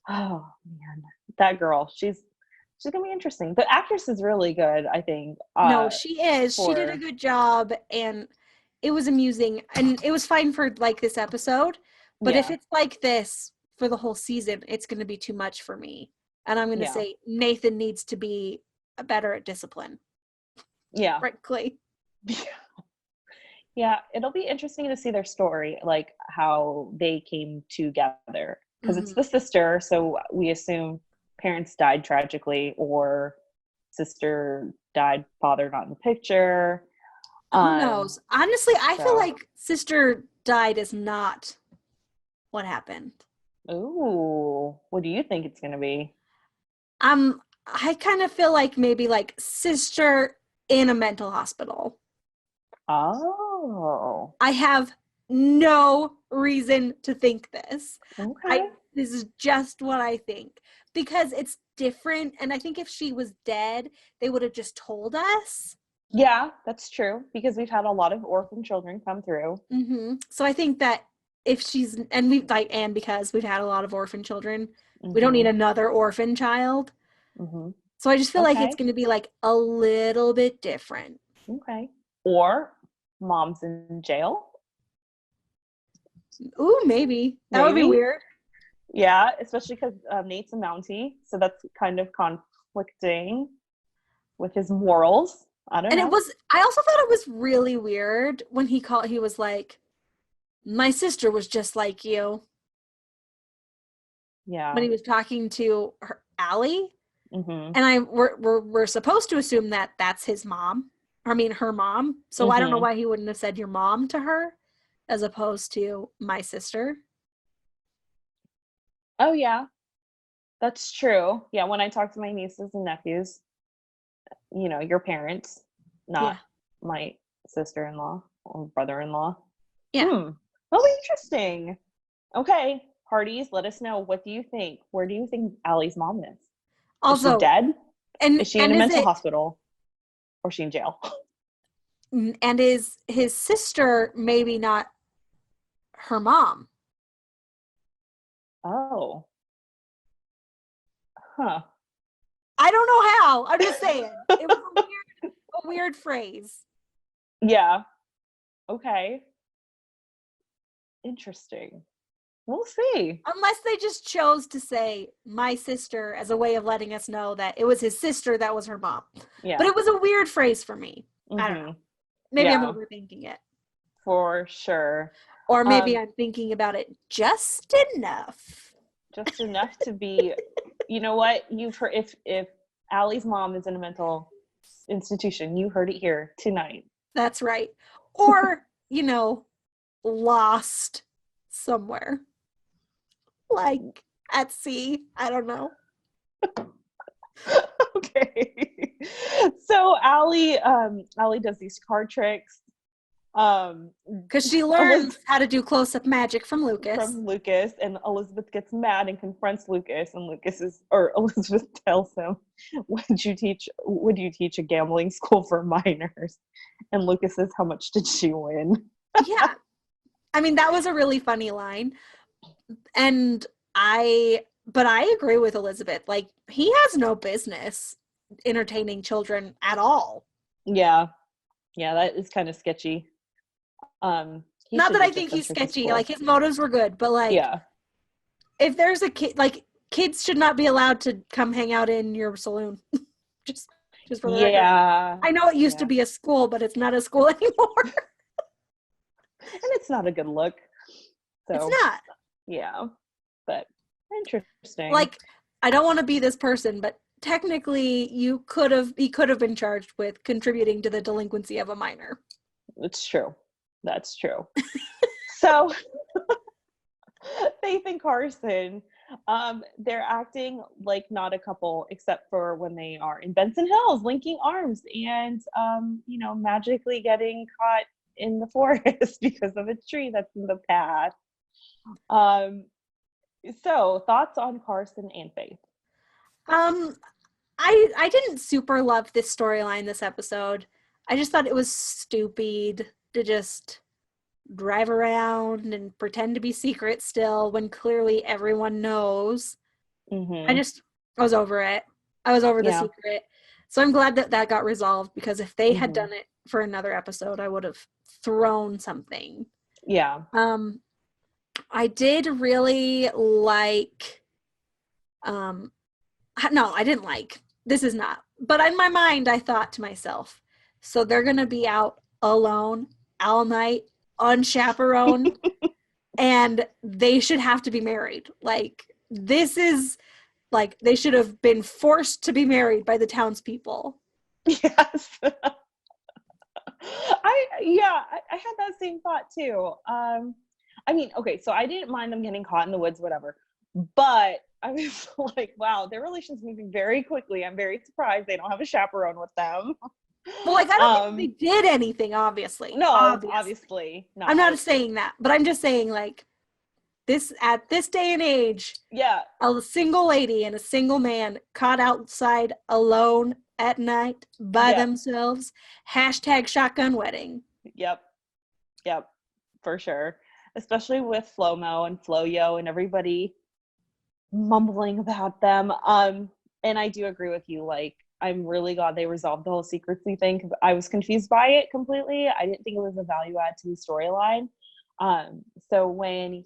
Oh, man. That girl, she's going to be interesting. The actress is really good, I think. No, she is. She did a good job, and it was amusing. And it was fine for, like, this episode. But if it's like this for the whole season, it's going to be too much for me. And I'm going to say Nathan needs to be better at discipline. Yeah. Frankly. Yeah, it'll be interesting to see their story, like how they came together. Because it's the sister, so we assume parents died tragically or sister died, father not in the picture. Who knows? Honestly, I feel like sister died is not what happened. Ooh, what do you think it's going to be? I kind of feel like maybe like sister in a mental hospital. Oh. I have no reason to think this. Okay. This is just what I think. Because it's different, and I think if she was dead, they would have just told us. Yeah, that's true, because we've had a lot of orphan children come through. So I think that if she's, and because we've had a lot of orphan children, we don't need another orphan child. So I just feel like it's going to be like a little bit different. Okay. Or mom's in jail. Ooh, maybe. That would be weird. Yeah, especially because Nate's a Mountie, so that's kind of conflicting with his morals. I don't know. And I also thought it was really weird when he was like, my sister was just like you. Yeah. When he was talking to Allie. And we're supposed to assume that that's his mom. I mean, her mom. So I don't know why he wouldn't have said your mom to her as opposed to my sister. Oh, yeah. That's true. Yeah, when I talk to my nieces and nephews, your parents, not my sister-in-law or brother-in-law. Yeah. Oh, interesting. Okay, Hearties, let us know. What do you think? Where do you think Allie's mom is? Also, is she dead? And is she in a mental hospital? Or is she in jail? And is his sister maybe not her mom? Oh. Huh. I don't know how. I'm just saying. It was a weird phrase. Yeah. Okay. Interesting. We'll see. Unless they just chose to say my sister as a way of letting us know that it was his sister that was her mom. Yeah. But it was a weird phrase for me. I don't know. Maybe I'm overthinking it. For sure. Or maybe I'm thinking about it just enough. Just enough to be, you know what? You've heard, if Allie's mom is in a mental institution, you heard it here tonight. That's right. Or, lost somewhere. Like at sea. I don't know. Okay. So Allie does these card tricks. Because she learns how to do close-up magic from Lucas. And Elizabeth gets mad and confronts Lucas, and Elizabeth tells him, would you teach a gambling school for minors? And Lucas says, how much did she win? Yeah. I mean, that was a really funny line. But I agree with Elizabeth. Like, he has no business entertaining children at all. Yeah. Yeah, that is kind of sketchy. Not that I think he's sketchy. Like, his motives were good, but like, if there's a kid, like, kids should not be allowed to come hang out in your saloon. just for the record. I know it used to be a school, but it's not a school anymore. And it's not a good look. So it's not. Yeah, but interesting. Like, I don't want to be this person, but technically, he could have been charged with contributing to the delinquency of a minor. It's true. That's true. So, Faith and Carson, they're acting like not a couple, except for when they are in Benson Hills, linking arms and, magically getting caught in the forest because of a tree that's in the path. So, thoughts on Carson and Faith? I didn't super love this storyline this episode. I just thought it was stupid to just drive around and pretend to be secret still when clearly everyone knows. I was over it. I was over the secret. So I'm glad that got resolved, because if they had done it for another episode, I would have thrown something. Yeah. I did really like, no, I didn't like, this is not, but in my mind, I thought to myself, so they're going to be out alone all night, unchaperoned, and they should have to be married. Like, this is, like, they should have been forced to be married by the townspeople. Yes. I had that same thought too. I mean, okay, so I didn't mind them getting caught in the woods, whatever, but I was like, wow, their relation's moving very quickly. I'm very surprised they don't have a chaperone with them. Well, like, I don't think they did anything, obviously. No, obviously not. I'm not saying that, but I'm just saying, like, at this day and age, a single lady and a single man caught outside alone at night by themselves, #shotgun wedding. Yep, for sure. Especially with Flomo and Floyo and everybody mumbling about them. And I do agree with you. Like, I'm really glad they resolved the whole secrecy thing, because I was confused by it completely. I didn't think it was a value add to the storyline. So when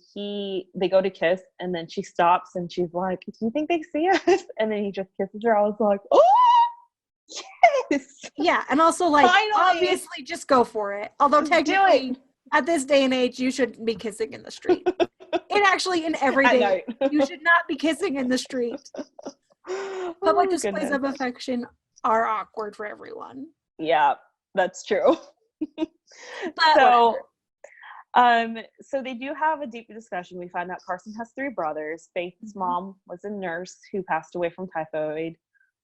they go to kiss, and then she stops and she's like, do you think they see us? And then he just kisses her. I was like, oh, yes. Yeah, and also, like, obviously just go for it. Although technically, at this day and age, you shouldn't be kissing in the street. In every day, you should not be kissing in the street. Public displays of affection are awkward for everyone. Yeah, That's true. But so so they do have a deep discussion. We find out Carson has 3 brothers. Faith's mom was a nurse who passed away from typhoid,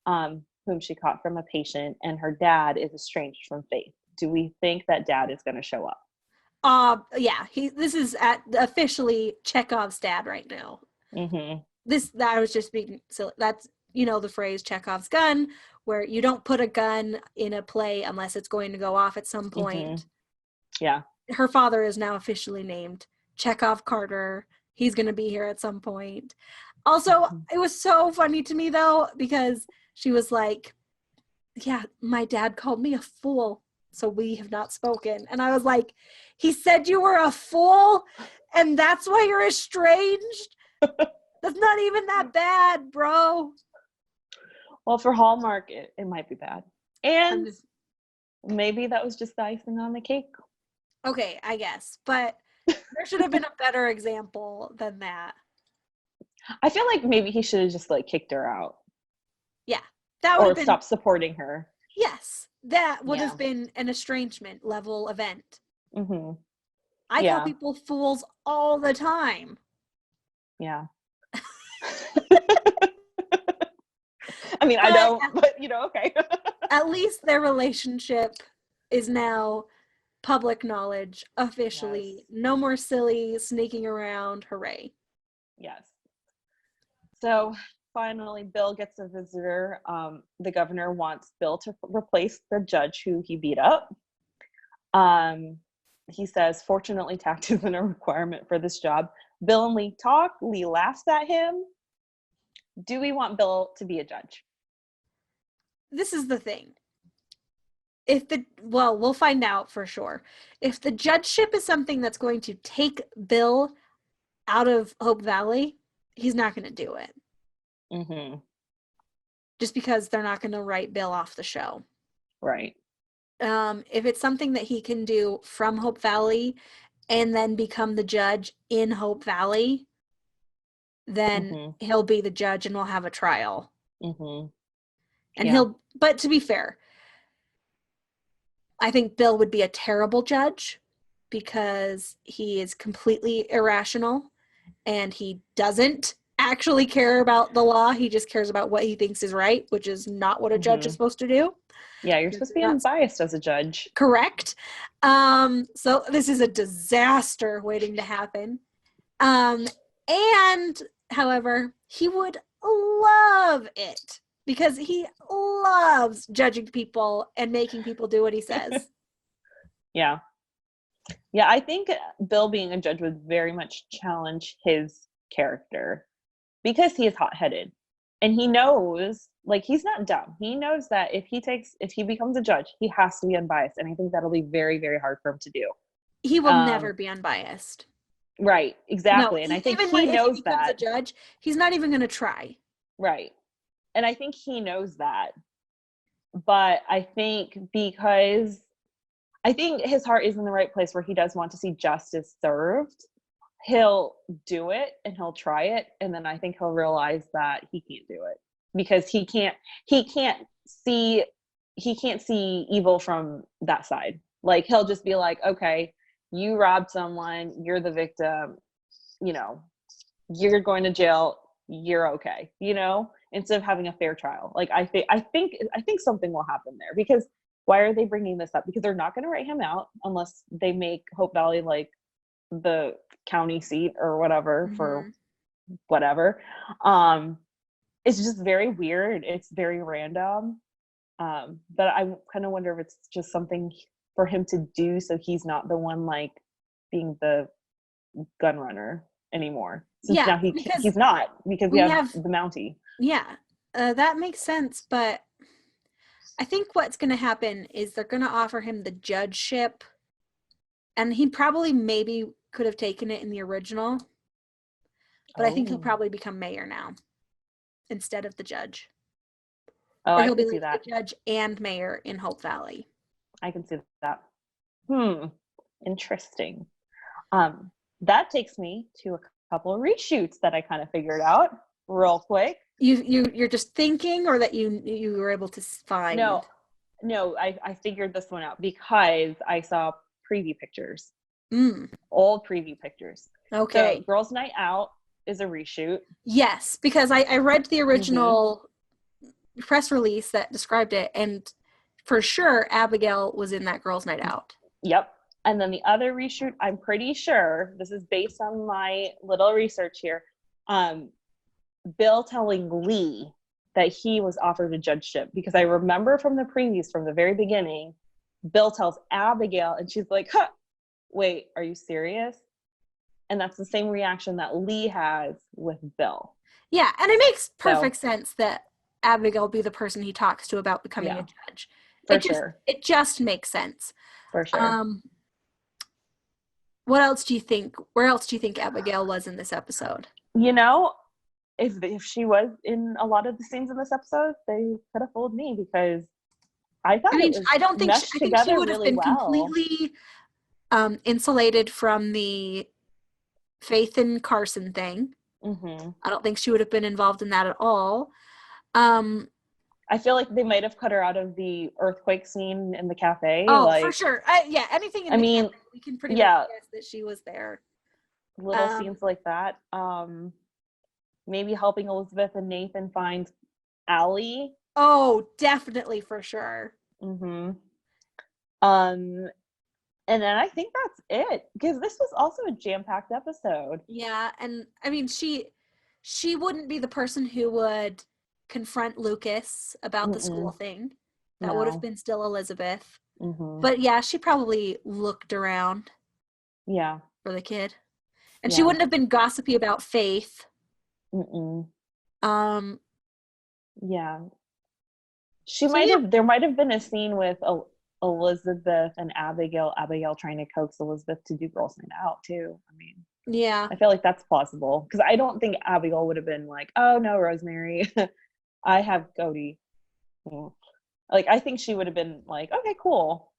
whom she caught from a patient, and her dad is estranged from Faith. Do we think that dad is going to show up? Yeah, this is officially Chekhov's dad right now. Mm-hmm. That was just being silly. That's, the phrase Chekhov's gun, where you don't put a gun in a play unless it's going to go off at some point. Mm-hmm. Yeah. Her father is now officially named Chekhov Carter. He's going to be here at some point. Also, it was so funny to me, though, because she was like, yeah, my dad called me a fool, so we have not spoken. And I was like, he said you were a fool, and that's why you're estranged? That's not even that bad, bro. Well, for Hallmark, it might be bad. And maybe that was just the icing on the cake. Okay, I guess. But there should have been a better example than that. I feel like maybe he should have just kicked her out. Yeah. That would have been, stopped supporting her. Yes. That would have been an estrangement level event. Mm-hmm. I call people fools all the time. Yeah. I mean, I don't, but okay. At least their relationship is now public knowledge, officially. Yes. No more silly sneaking around. Hooray. Yes. So finally, Bill gets a visitor. The governor wants Bill to replace the judge who he beat up. He says, fortunately, tact isn't a requirement for this job. Bill and Lee talk. Lee laughs at him. Do we want Bill to be a judge? This is the thing. We'll find out for sure. If the judgeship is something that's going to take Bill out of Hope Valley, he's not going to do it. Mm-hmm. Just because they're not going to write Bill off the show. Right. If it's something that he can do from Hope Valley and then become the judge in Hope Valley, then he'll be the judge and we'll have a trial. Mm-hmm. And but to be fair, I think Bill would be a terrible judge because he is completely irrational and he doesn't actually care about the law. He just cares about what he thinks is right, which is not what a judge is supposed to do. Yeah, you're supposed to be unbiased as a judge. Correct. So this is a disaster waiting to happen. And, however, he would love it because he loves judging people and making people do what he says. Yeah. Yeah, I think Bill being a judge would very much challenge his character because he is hot-headed. And he knows, he's not dumb. He knows that if he becomes a judge, he has to be unbiased. And I think that'll be very, very hard for him to do. He will never be unbiased. Right, exactly. And I think he knows that. If he becomes a judge, he's not even going to try. Right. And I think he knows that. But I think because his heart is in the right place where he does want to see justice served, he'll do it and he'll try it. And then I think he'll realize that he can't do it because he can't see evil from that side. He'll just be like, okay, you robbed someone, you're the victim, you're going to jail, you're okay, instead of having a fair trial. I think something will happen there because why are they bringing this up? Because they're not going to write him out unless they make Hope Valley the county seat or whatever for whatever. It's just very weird. It's very random. But I kind of wonder if it's just something for him to do so he's not the one being the gun runner anymore. Since now he's not because we have the Mountie. Yeah, that makes sense. But I think what's going to happen is they're going to offer him the judgeship, and he probably maybe could have taken it in the original. But I think he'll probably become mayor now instead of the judge. Oh, or I he'll can be see that. The judge and mayor in Hope Valley. I can see that. Interesting. That takes me to a couple of reshoots that I kind of figured out real quick. You're just thinking, or that you were able to find? No, No, I figured this one out because I saw preview pictures. Mm. Old preview pictures. Okay. So Girls Night Out is a reshoot. Yes, because I read the original press release that described it, and for sure Abigail was in that Girls Night Out. Yep. And then the other reshoot, I'm pretty sure, this is based on my little research here, Bill telling Lee that he was offered a judgeship, because I remember from the previews from the very beginning, Bill tells Abigail and she's like, huh, wait, are you serious? And that's the same reaction that Lee has with Bill. Yeah, and it makes perfect sense that Abigail be the person he talks to about becoming a judge. It just makes sense. For sure. What else do you think? Where else do you think Abigail was in this episode? You know, if she was in a lot of the scenes in this episode, they could have fooled me, because I thought I think she would have been well. completely insulated from the Faith and Carson thing. Mm-hmm. I don't think she would have been involved in that at all. I feel like they might have cut her out of the earthquake scene in the cafe. Oh, for sure. Anything in the cafe, we can pretty much guess that she was there. Little scenes like that. Maybe helping Elizabeth and Nathan find Allie. Oh, definitely, for sure. Mm-hmm. And then I think that's it, because this was also a jam-packed episode. Yeah, and I mean, she wouldn't be the person who would confront Lucas about the school thing. That would have been still Elizabeth. Mm-hmm. But yeah, she probably looked around. Yeah. For the kid. And she wouldn't have been gossipy about Faith. Mm-mm. Yeah. There might have been a scene with Elizabeth and Abigail trying to coax Elizabeth to do Girls Night Out too. I mean, yeah, I feel like that's plausible, because I don't think Abigail would have been like, oh no, Rosemary, I have Cody. Like, I think she would have been like, okay, cool.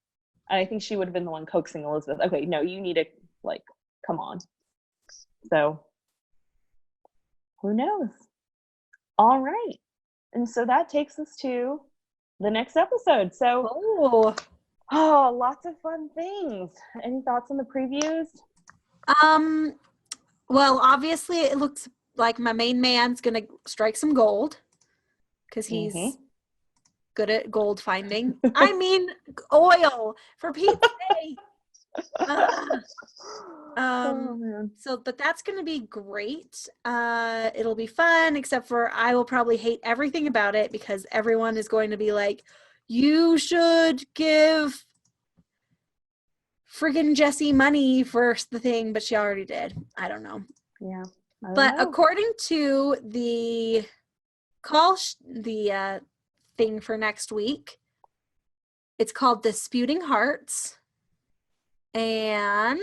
And I think she would have been the one coaxing Elizabeth. Okay, no, you need to, like, come on. So who knows? All right. And so that takes us to the next episode. So, lots of fun things. Any thoughts on the previews? Well, obviously it looks like my main man's gonna strike some gold, because he's good at gold finding. I mean, oil, for Pete's sake. But that's gonna be great. It'll be fun, except for I will probably hate everything about it, because everyone is going to be like, you should give friggin' Jessie money for the thing, but she already did. I don't know. Yeah. But according to the thing for next week, it's called Disputing Hearts. And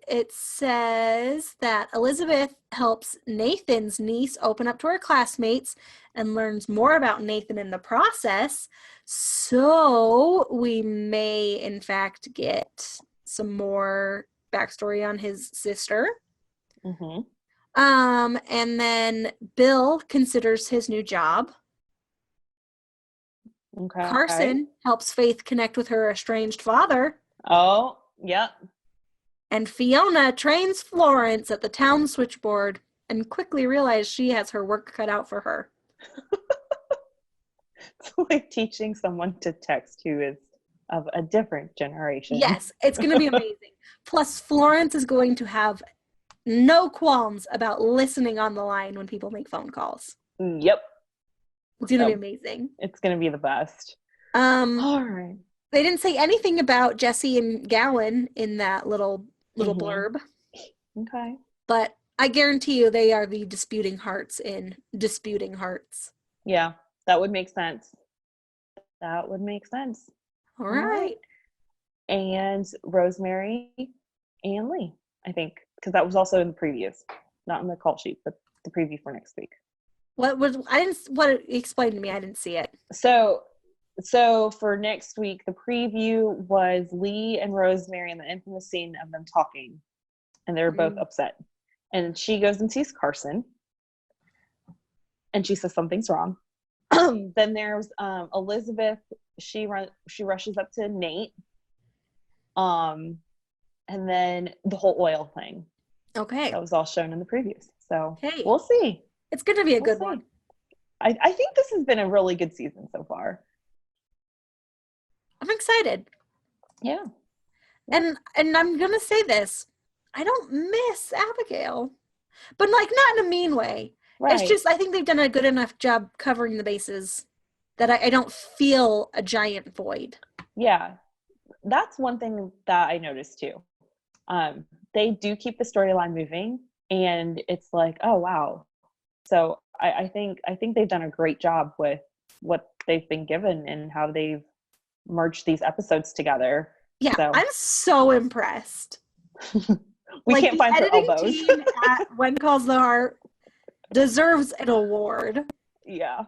it says that Elizabeth helps Nathan's niece open up to her classmates and learns more about Nathan in the process. So we may, in fact, get some more backstory on his sister. Mm-hmm. And then Bill considers his new job. Okay. Carson helps Faith connect with her estranged father. Oh, yep. And Fiona trains Florence at the town switchboard and quickly realizes she has her work cut out for her. It's like teaching someone to text who is of a different generation. Yes, it's going to be amazing. Plus, Florence is going to have no qualms about listening on the line when people make phone calls. Yep. It's going to be amazing. It's going to be the best. All right. They didn't say anything about Jesse and Gowan in that little blurb. Okay. But I guarantee you they are the disputing hearts in Disputing Hearts. Yeah, that would make sense. All right. And Rosemary and Lee, I think, because that was also in the previews, not in the call sheet, but the preview for next week. What explained to me? I didn't see it. So for next week, the preview was Lee and Rosemary and the infamous scene of them talking, and they were both upset. And she goes and sees Carson, and she says something's wrong. Then there's Elizabeth she rushes up to Nate. And then the whole oil thing. Okay. That was all shown in the previews. So hey, we'll see. It's going to be a good one. I think this has been a really good season so far. I'm excited. Yeah. And I'm going to say this. I don't miss Abigail. But like not in a mean way. Right. It's just I think they've done a good enough job covering the bases that I don't feel a giant void. Yeah. That's one thing that I noticed too. They do keep the storyline moving, and it's like, oh wow. So I think they've done a great job with what they've been given and how they've merged these episodes together. Yeah, so. I'm so impressed. We can't find her elbows. The editing team at When Calls the Heart deserves an award. Yeah.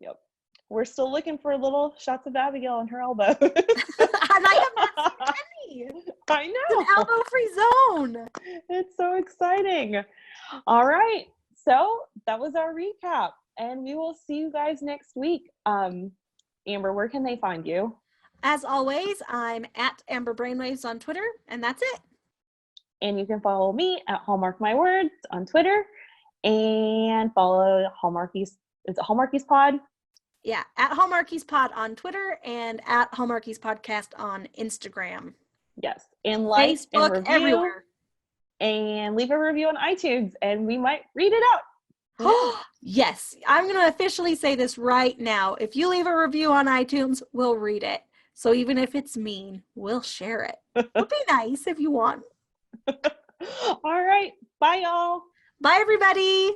Yep. We're still looking for little shots of Abigail on her elbow. And I have not seen any. I know. It's an elbow-free zone. It's so exciting. All right. So that was our recap. And we will see you guys next week. Amber, where can they find you? As always, I'm at Amber Brainwaves on Twitter, and that's it. And you can follow me at Hallmark My Words on Twitter, and follow Hallmarkies. Is it Hallmarkies Pod? Yeah, at Hallmarkies Pod on Twitter and at Hallmarkies Podcast on Instagram. Yes, and like Facebook, and review, everywhere. And leave a review on iTunes, and we might read it out. Yes, I'm going to officially say this right now. If you leave a review on iTunes, we'll read it. So even if it's mean, we'll share it. It'll be nice if you want. All right. Bye, y'all. Bye, everybody.